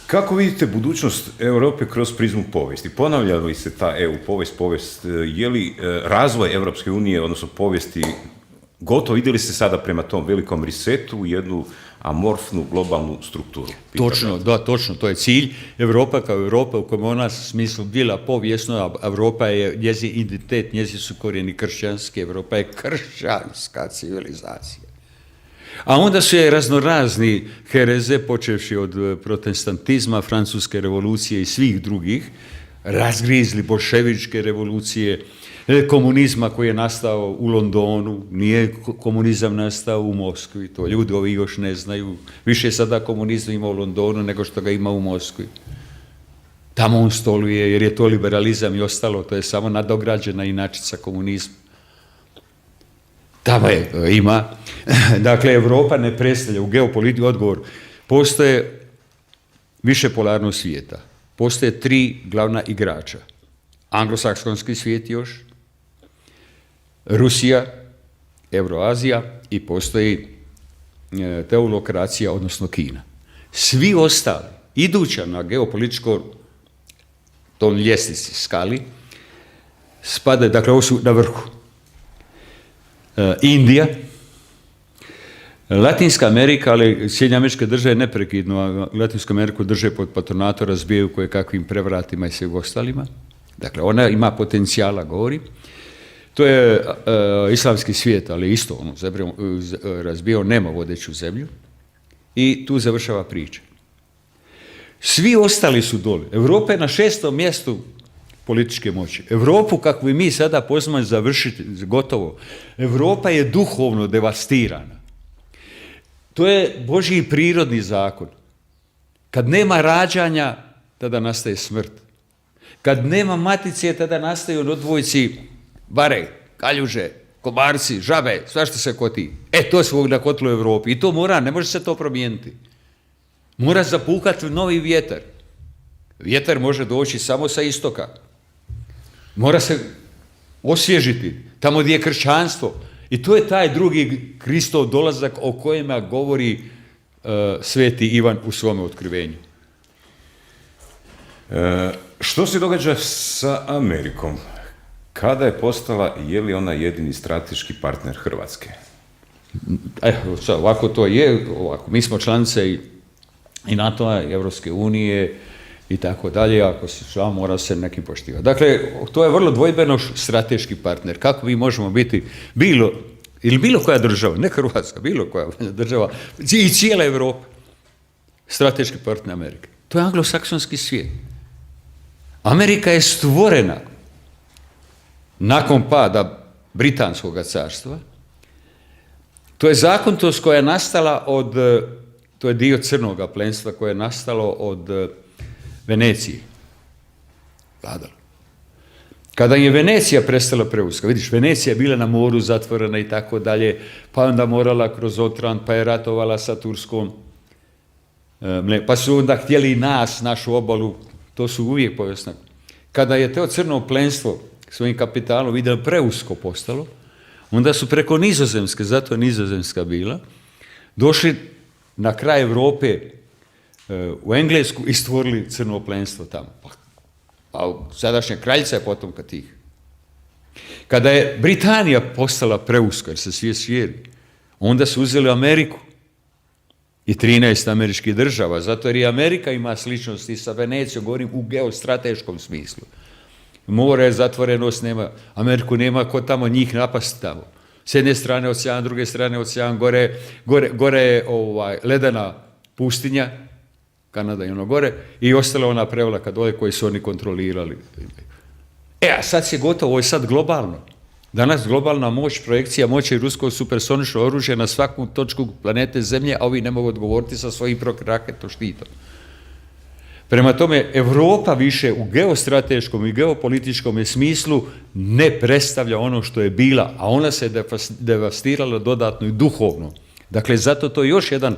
Kako vidite budućnost Europe kroz prizmu povijesti? Ponavlja li se ta EU povijest? Je li razvoj Europske unije, odnosno povijesti, gotovo vidjeli ste sada prema tom velikom resetu u jednu amorfnu globalnu strukturu? Točno, to je cilj. Europa kao Europa u kojem ona smislu bila povijesno, a Europa je njezin identitet, njezin su korijeni kršćanski, Europa je kršćanska civilizacija. A onda su je raznorazni hereze, počevši od protestantizma, francuske revolucije i svih drugih, razgrizli bolševičke revolucije, komunizma koji je nastao u Londonu, nije komunizam nastao u Moskvi, to ljudi ovi još ne znaju, više sada komunizam ima u Londonu nego što ga ima u Moskvi. Tamo on stoluje jer je to liberalizam i ostalo, to je samo nadograđena inačica komunizma. Tamo ima. Dakle, Europa ne predstavlja u geopolitiku odgovor. Postoje više polarnost svijeta. postoje 3 glavna igrača. Anglosaksonski svijet još, Rusija, Euroazija i postoji teolokracija, odnosno Kina. Svi ostali, iduća na geopolitičko tom ljestvici skali, spadaju, dakle ovo su na vrhu. Indija, Latinska Amerika, ali Sjedinjene Američke Države neprekidno, a Latinsku Ameriku drže pod patronatom, razbijaju koje kakvim prevratima i svim ostalima. Dakle, ona ima potencijala, govori. To je islamski svijet, ali isto ono, razbijao, nema vodeću zemlju. I tu završava priča. Svi ostali su dole. Europa je na 6. mjestu političke moći. Europu, kako bi mi sada poznamo završiti, gotovo. Europa je duhovno devastirana. To je Božji prirodni zakon. Kad nema rađanja, tada nastaje smrt. Kad nema matice, tada nastaju odvojci bare, kaljuže, komarci, žabe, svašta se koti. To se na kotlu u Europi. I to mora, ne može se to promijeniti. Mora zapukati novi vjetar. Vjetar može doći samo sa istoka. Mora se osvježiti tamo gdje je kršćanstvo. I to je taj drugi Kristov dolazak o kojima govori sveti Ivan u svome otkrivenju. Što se događa sa Amerikom? Kada je postala, je li ona jedini strateški partner Hrvatske? Ovako to je, ovako. Mi smo članice i NATO-a, i Europske unije, i tako dalje, ako se član mora se nekim poštivati. Dakle, to je vrlo dvojbeno strateški partner. Kako mi možemo biti bilo koja država, ne Hrvatska, bilo koja država, i cijela Europa, strateški partner Amerike. To je anglosaksonski svijet. Amerika je stvorena nakon pada Britanskog carstva. To je zakonitost koja je nastala to je dio crnoga plemstva koje je nastalo od Venecije. Vladalo. Kada je Venecija prestala preuska, vidiš, Venecija je bila na moru zatvorena i tako dalje, pa onda morala kroz Otran, pa je ratovala sa Turskom, pa su onda htjeli i našu obalu, to su uvijek povijesno. Kada je to crno plemstvo svojim kapitalom vidjelo preusko postalo, onda su preko Nizozemske, zato je Nizozemska bila, došli na kraj Europe u Englesku i stvorili crno plemstvo tamo. A sadašnja kraljica je potomka tih. Kada je Britanija postala preuska, jer se svijet širi, onda su uzeli Ameriku i 13 američkih država, zato jer i Amerika ima sličnosti sa Venecijom, govorim u geostrateškom smislu. More je zatvorenost, Ameriku nema ko tamo njih napasti tamo. S jedne strane ocean, druge strane ocean, gore je ledena pustinja, Kanada i ono gore, i ostala ona prevlaka dole koje su oni kontrolirali. A sad je gotovo, ovo je sad globalno. Danas globalna moć, projekcija moći ruskog supersoničnog oružja na svaku točku planete Zemlje, a ovi ne mogu odgovoriti sa svojim raketnom štitom. Prema tome, Europa više u geostrateškom i geopolitičkom smislu ne predstavlja ono što je bila, a ona se devastirala dodatno i duhovno. Dakle, zato to je još jedan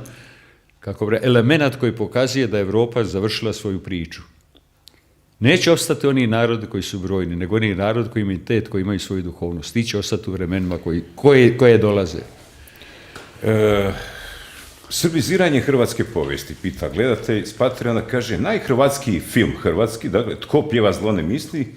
element koji pokazuje da je Europa završila svoju priču. Neće ostati oni narodi koji su brojni, nego oni narodi koji imaju imunitet, koji imaju svoju duhovnost. Ti će ostati u vremenima koje dolaze. Srbiziranje hrvatske povijesti, pita gledatelj, Spatrija, onda kaže, najhrvatskiji film hrvatski, dakle, Tko pjeva zlo ne misli,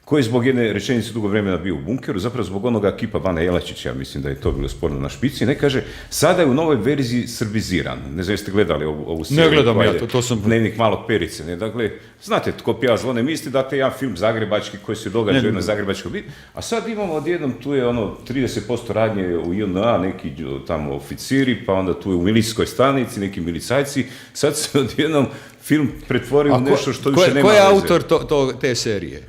koji zbog jedne rečenice dugo vremena bio u bunkeru, zapravo zbog onoga kipa Bana Jelačića, ja mislim da je to bilo sporno na špici, ne kaže, sada je u novoj verziji srbiziran. Ne znam, jeste gledali ovu seriju? Ne gledam ja, to sam... Dnevnik malog Perice, ne? Dakle, znate, Tko pjeva zlo ne misli, dakle, jedan film zagrebački koji se događa na zagrebačkom biti, a sad imamo odjednom, tu je 30% radnje u JNA, neki tamo oficiri, pa onda tu je u milicijskoj stanici, neki milicajci, sad se odjednom film pretvorio u nešto što više nema veze. Ko je autor te serije?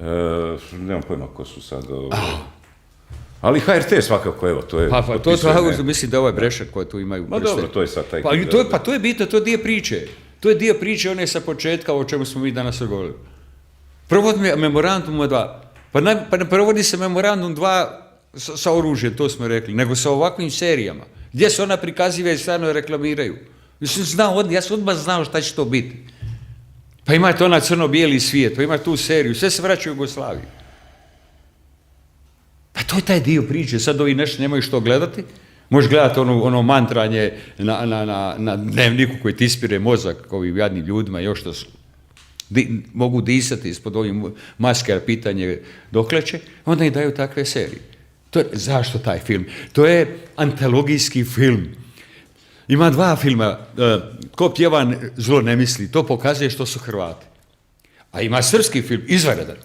Nemam pojma ko su sad. Ali HRT svakako, evo, to je... Mislim da ovaj Brešak koje tu imaju... dobro, to je sad taj... To je bitno, to je dio priče. To je dio priče, one sa početka o čemu smo mi danas govorili. Provodi memorandum 2. Pa ne provodi se memorandum 2 sa oružjem, to smo rekli, nego sa ovakvim serijama, gdje se ona prikaziva i stvarno reklamiraju. Ja sam odmah znao šta će to biti. Pa imate onaj crno-bijeli svijet, pa imate tu seriju, sve se vraća u Jugoslaviju. Pa to je taj dio priče, sad ovi nešto nemaju što gledati, možeš gledati ono mantranje na dnevniku koji ti ispire mozak ovim jadnim ljudima, još što su, mogu disati ispod ovih maske, pitanje dokle će, onda im daju takve serije. Zašto taj film? To je antologijski film. Ima 2 filma, Ko pjevan zlo ne misli, to pokazuje što su Hrvati. A ima srpski film, izvanredan.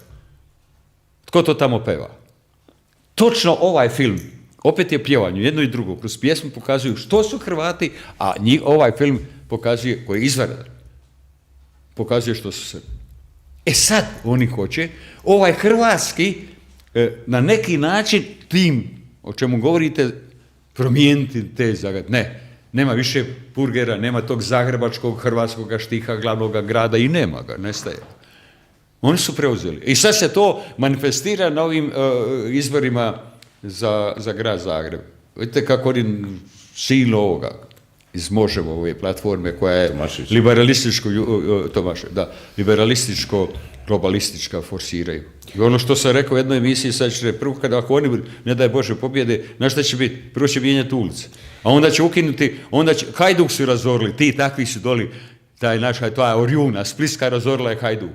Tko to tamo peva? Točno ovaj film, opet je pjevanje, jedno i drugo, kroz pjesmu pokazuju što su Hrvati, a ovaj film pokazuje, koji je izvanredan, pokazuje što su Srbi. E sad oni hoće, ovaj hrvatski, na neki način tim, o čemu govorite, promijeniti te zagadnje. Ne, nema više Purgera, nema tog zagrebačkog hrvatskog štiha glavnog grada i nema ga, nestaje. Oni su preuzeli. I sad se to manifestira na ovim izborima za grad Zagreb. Vidite kako oni silno ovoga iz Možemo, ove platforme koja je liberalističko-globalistička forsiraju. I ono što sam rekao u jednoj emisiji, sad će prvo ako oni, ne daj Bože, pobjede, na šta će biti? Prvo će mijenjati ulice. A onda će ukinuti, Hajduk su razorili, ti takvi su doli, ta Orjuna, Splitska razorila je Hajduk.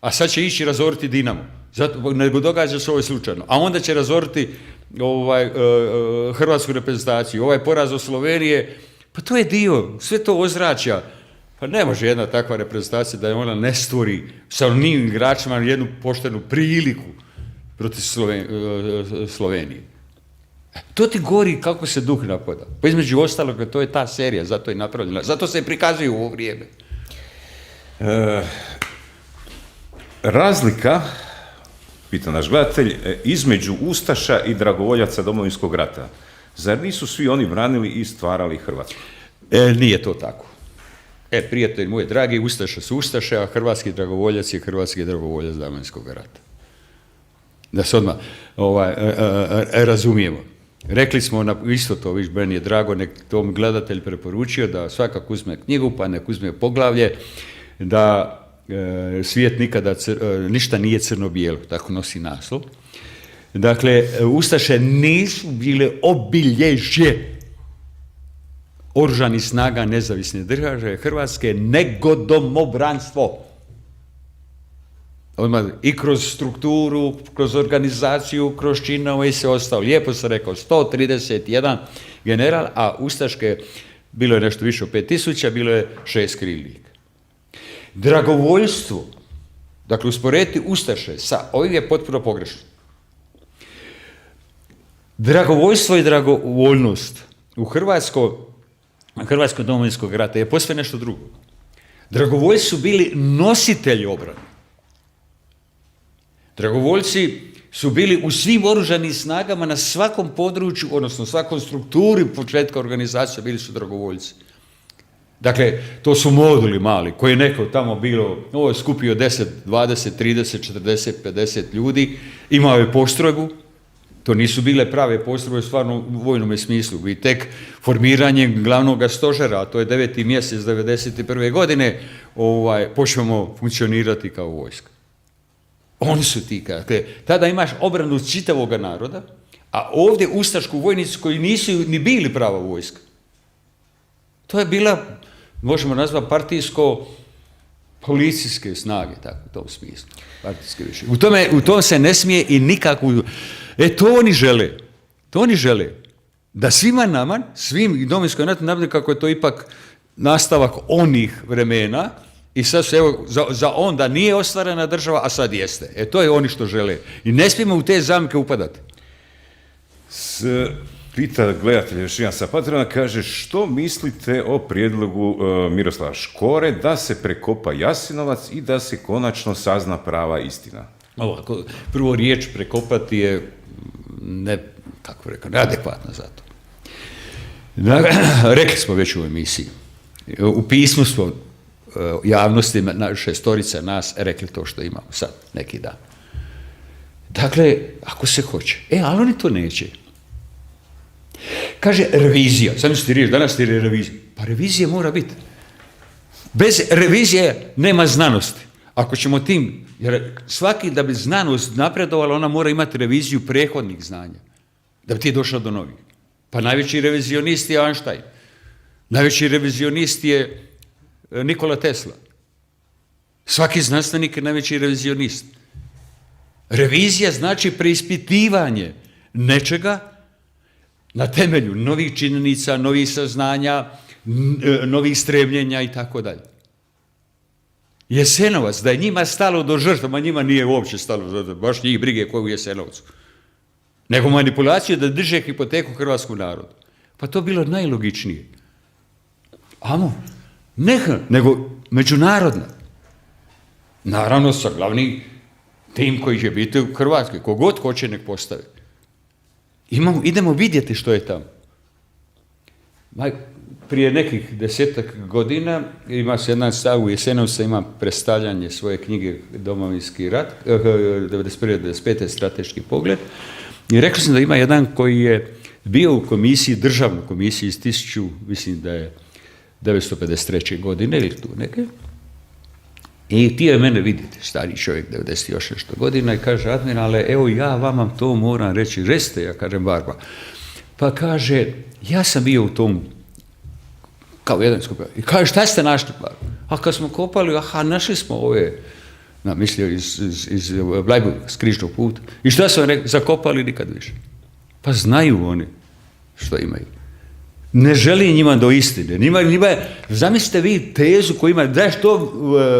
A sad će ići razoriti Dinamo. Zato, nego događa se ovo slučajno. A onda će razoriti hrvatsku reprezentaciju. Ovaj poraz od Slovenije, pa to je dio, sve to ozračja. Pa ne može jedna takva reprezentacija da ona ne stvori sa onim igračima jednu poštenu priliku protiv Slovenije. To ti govori kako se duh napada. Pa između ostalog, to je ta serija, zato je napravljena. Zato se prikazuje u ovo vrijeme. Razlika, pita naš gledatelj, između ustaša i dragovoljaca Domovinskog rata. Zar nisu svi oni branili i stvarali Hrvatsku? Nije to tako. Prijatelji moji dragi, ustaše su ustaše, a hrvatski dragovoljac je hrvatski dragovoljac Domovinskog rata. Da se odmah razumijemo. Rekli smo, isto to, meni je drago, nek to gledatelj preporučio da svakako uzme knjigu, pa nek uzme poglavlje, da svijet nikada, ništa nije crno-bijelo, tako nosi naslov. Dakle, ustaše nisu bile obilježje oružanih snaga nezavisne države Hrvatske, nego domobranstvo. I kroz strukturu, kroz organizaciju, kroz činove i sve ostalo. Lijepo sam rekao, 131 general, a ustaške bilo je nešto više od 5000, bilo je 6 krivnika. Dragovoljstvo, dakle usporediti ustaše sa, ovdje je potpuno pogrešno. Dragovoljstvo i dragovoljnost u Hrvatskog Domovinskog rata je posve nešto drugo. Dragovoljci su bili nositelji obrane. Dragovoljci su bili u svim oružanim snagama na svakom području, odnosno svakom strukturi početka organizacije bili su dragovoljci. Dakle, to su moduli mali, koji je neko tamo bilo, ovo je skupio 10, 20, 30, 40, 50 ljudi, imao je postrojbu, to nisu bile prave postrojbe stvarno u vojnom smislu, i tek formiranjem glavnog stožera, a to je 9. mjesec 1991. godine, počnemo funkcionirati kao vojska. Oni su ti, dakle, tada imaš obranu čitavog naroda, a ovdje ustašku vojnicu koji nisu ni bili prava vojska. To je bila, možemo nazvati, partijsko-policijske snage, tako, u tom smislu. Partijske više. U tom se ne smije i nikako. To oni žele. Da svima nama, svim Domovinskom ratu, napravljaju kako je to ipak nastavak onih vremena, i sad se, evo, za onda nije ostvarena država, a sad jeste. To je oni što žele. I ne smijemo u te zamke upadati. Pita gledatelj još jedan sa Patreona, kaže, što mislite o prijedlogu Miroslava Škore da se prekopa Jasenovac i da se konačno sazna prava istina? Ovako, prvo riječ prekopati je neadekvatna za to. Rekli smo već u emisiji. U pismu smo javnosti, šestorica nas, rekli to što imamo sad, neki dan. Dakle, ako se hoće. Ali oni to neće. Kaže revizija. Sad mislite riječ, danas ti je revizija. Pa revizija mora biti. Bez revizije nema znanosti. Ako ćemo tim, jer svaki da bi znanost napredovala, ona mora imati reviziju prethodnih znanja, da bi ti došao do novih. Pa najveći revizionist je Einstein. Najveći revizionist je Nikola Tesla. Svaki znanstvenik je najveći revizionist. Revizija znači preispitivanje nečega na temelju novih činjenica, novih saznanja, novih stremljenja i tako dalje. Jasenovac, da je njima stalo do žrtava, njima nije uopće stalo do žrtava, baš njih brige koji u Jasenovcu. Nego manipulaciju da drže hipoteku hrvatskom narodu. Pa to bilo najlogičnije. Amo, nego međunarodna. Naravno sa glavni tim koji će biti u Hrvatskoj, kogod hoće nek postavi. Idemo vidjeti što je tamo. Prije nekih 10 godina ima se jedan stav u Jasenovcu, ima predstavljanje svoje knjige Domovinski rat, 91-95. strateški pogled. I rekao sam da ima jedan koji je bio u komisiji, državnoj komisiji iz mislim da je 1953. godine ili tu neke. I htio je mene vidjeti, stari čovjek, 90 još nešto godina, i kaže, admirale, evo ja vam to moram reći, recite, ja kažem, Barba. Pa kaže, ja sam bio u tom, kao jedan skupaj, i kaže, šta ste našli, Barba? A kad smo kopali, našli smo ove, mislio iz Blajburga, s križnog puta. I šta su rekli, zakopali nikad više. Pa znaju oni što imaju. Ne želi njima do istine. Zamislite vi tezu koju ima, da što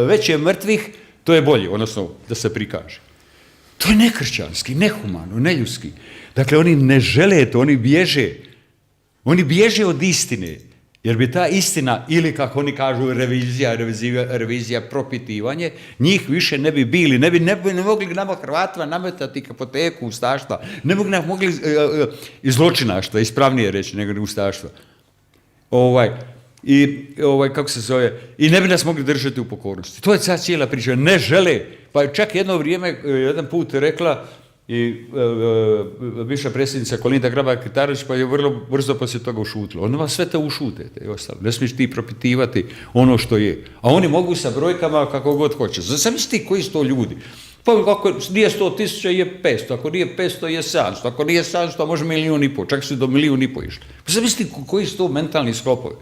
veće mrtvih, to je bolje, odnosno da se prikaže. To je nekršćanski, nehumano, neljudski. Dakle, oni ne žele to, oni bježe. Oni bježe od istine, jer bi ta istina, ili kako oni kažu revizija, propitivanje, njih više ne bi bili, ne bi mogli nama Hrvatima nametati hipoteku ustaštva, ne bi nam mogli iz zločinaštva, ispravnije reći nego ustaštva. Kako se zove, i ne bi nas mogli držati u pokornosti. To je sad cijela priča, ne žele. Pa je čak jedno vrijeme, jedan put rekla i bivša predsjednica Kolinda Grabar-Kitarović, pa je vrlo brzo poslije toga ušutila. Onda vas sve to ušutete i ostalo. Ne smiješ ti propitivati ono što je. A oni mogu sa brojkama kako god hoće. Zamisli koji su to ljudi. Pa ako nije 100.000 je 500, ako nije 500 je 700, ako nije 700 može 1,5 milijuna, čak su do 1,5 milijuna išli. Pa zamisli koji su to mentalni sklopovi.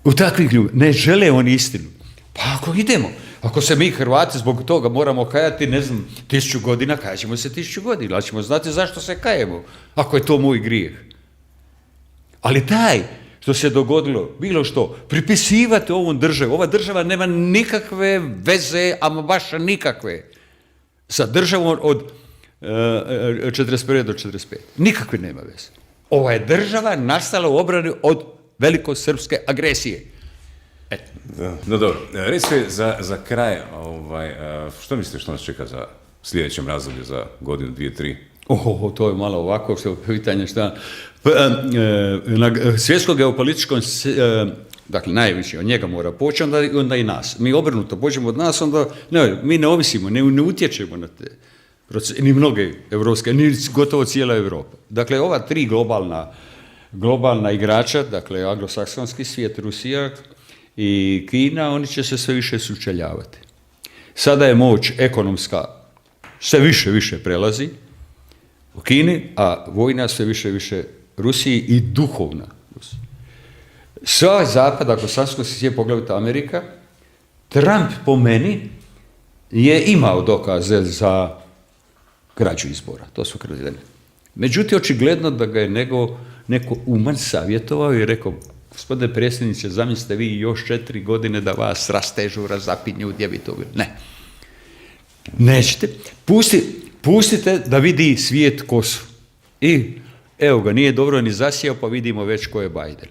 U takvih ljudi ne žele oni istinu. Pa ako idemo, ako se mi Hrvati zbog toga moramo kajati, 1000 godina, kajaćemo se 1000 godina, ali ćemo znati zašto se kajemo, ako je to moj grijeh. Ali taj što se dogodilo, bilo što, pripisivate ovom državu, ova država nema nikakve veze, ama baš nikakve, sa državom od 41. do 45. Nikakve nema veze. Ova je država nastala u obrani od velikosrpske agresije. No dobro, recite za kraj, što mislite što nas čeka za sljedećem razdoblju, za godinu, 2, 3? To je malo ovako pitanje šta. Na svjetskom geopolitičkom, dakle najviše od njega mora poći, onda i nas. Mi obrnuto pođemo od nas, onda mi ne ovisimo, ne utječemo na te procese, ni mnoge evropske, ni gotovo cijela Europa. Dakle, ova 3 globalna igrača, dakle anglosaksonski svijet, Rusija i Kina, oni će se sve više sučeljavati. Sada je moć ekonomska sve više prelazi u Kini, a vojna sve više Rusiji i duhovna Rusiji. Sva zapad, ako sasko se svijet pogledati Amerika, Trump po meni je imao dokaze za krađu izbora, to su kradene. Međutim, očigledno da ga je neko uman savjetovao i rekao, gospodine predsjedniče, zamislite vi još 4 godine da vas rastežu, razapinju, gdje bi to bilo. Ne. Nećete. Pustite da vidi svijet ko su. I evo ga, nije dobro ni zasijao, pa vidimo već ko je Biden.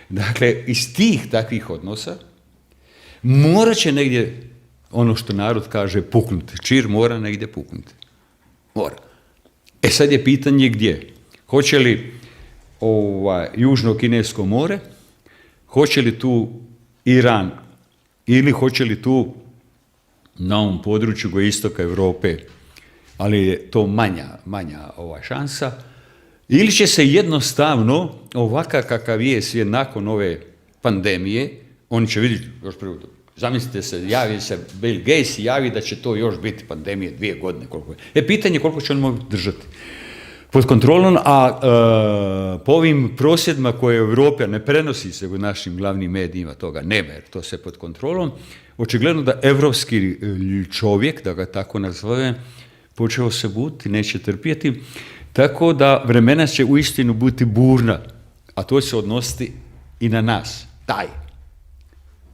Dakle, iz tih takvih odnosa morat će negdje, ono što narod kaže, puknuti. Čir mora negdje puknuti. Mora. Sad je pitanje gdje. Hoće li Južno-Kinesko more, hoće li tu Iran, ili hoće li tu na ovom području jugoistoka Europe, ali je to manja šansa, ili će se jednostavno ovakav kakav je svijet nakon ove pandemije, Oni će vidjeti još prvo. Zamislite se, javi se Bill Gates i javi da će to još biti pandemije 2 godine. Koliko je. Pitanje je koliko će on moći držati pod kontrolom, a po ovim prosvjedima koje Europa ne prenosi se u našim glavnim medijima, toga nema, jer to sve pod kontrolom, očigledno da evropski čovjek, da ga tako nazovem, počeo se buditi, neće trpjeti, tako da vremena će uistinu biti burna, a to će se odnositi i na nas, taj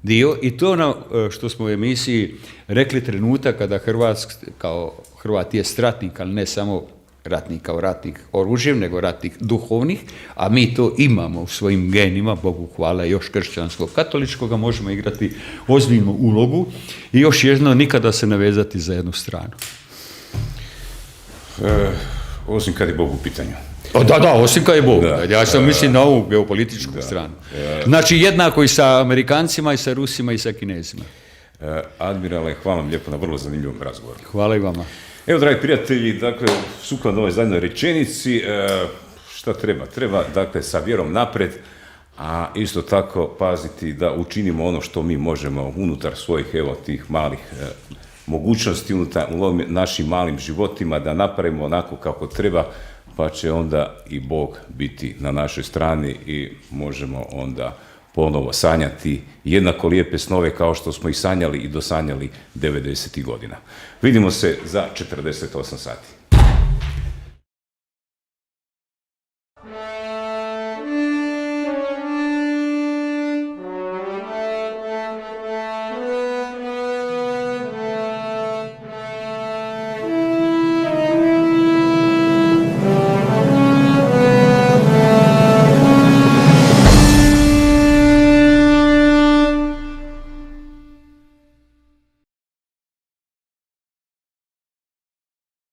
dio. I to ono što smo u emisiji rekli trenutak kada Hrvat je ratnik, ali ne samo ratnik kao ratnik oružjem, nego ratnik duhovnih, a mi to imamo u svojim genima, Bogu hvala, još kršćanskog, katoličkoga, možemo igrati ozbiljnu ulogu i još jedno, nikada se ne vezati za jednu stranu. Osim kad je Bog u pitanju. Da, osim kad je Bog. Ja sam mislim na ovu geopolitičku stranu. Znači jednako i sa Amerikancima, i sa Rusima, i sa Kinezima. Admirale, hvala vam lijepo na vrlo zanimljivom razgovoru. Hvala i vama. Evo, dragi prijatelji, dakle, sukladno ovoj zadnjoj rečenici, šta treba? Treba, dakle, sa vjerom napred, a isto tako paziti da učinimo ono što mi možemo unutar svojih, evo, tih malih mogućnosti, unutar našim malim životima, da napravimo onako kako treba, pa će onda i Bog biti na našoj strani i možemo onda ponovo sanjati jednako lijepe snove kao što smo ih sanjali i dosanjali 90. godina. Vidimo se za 48 sati.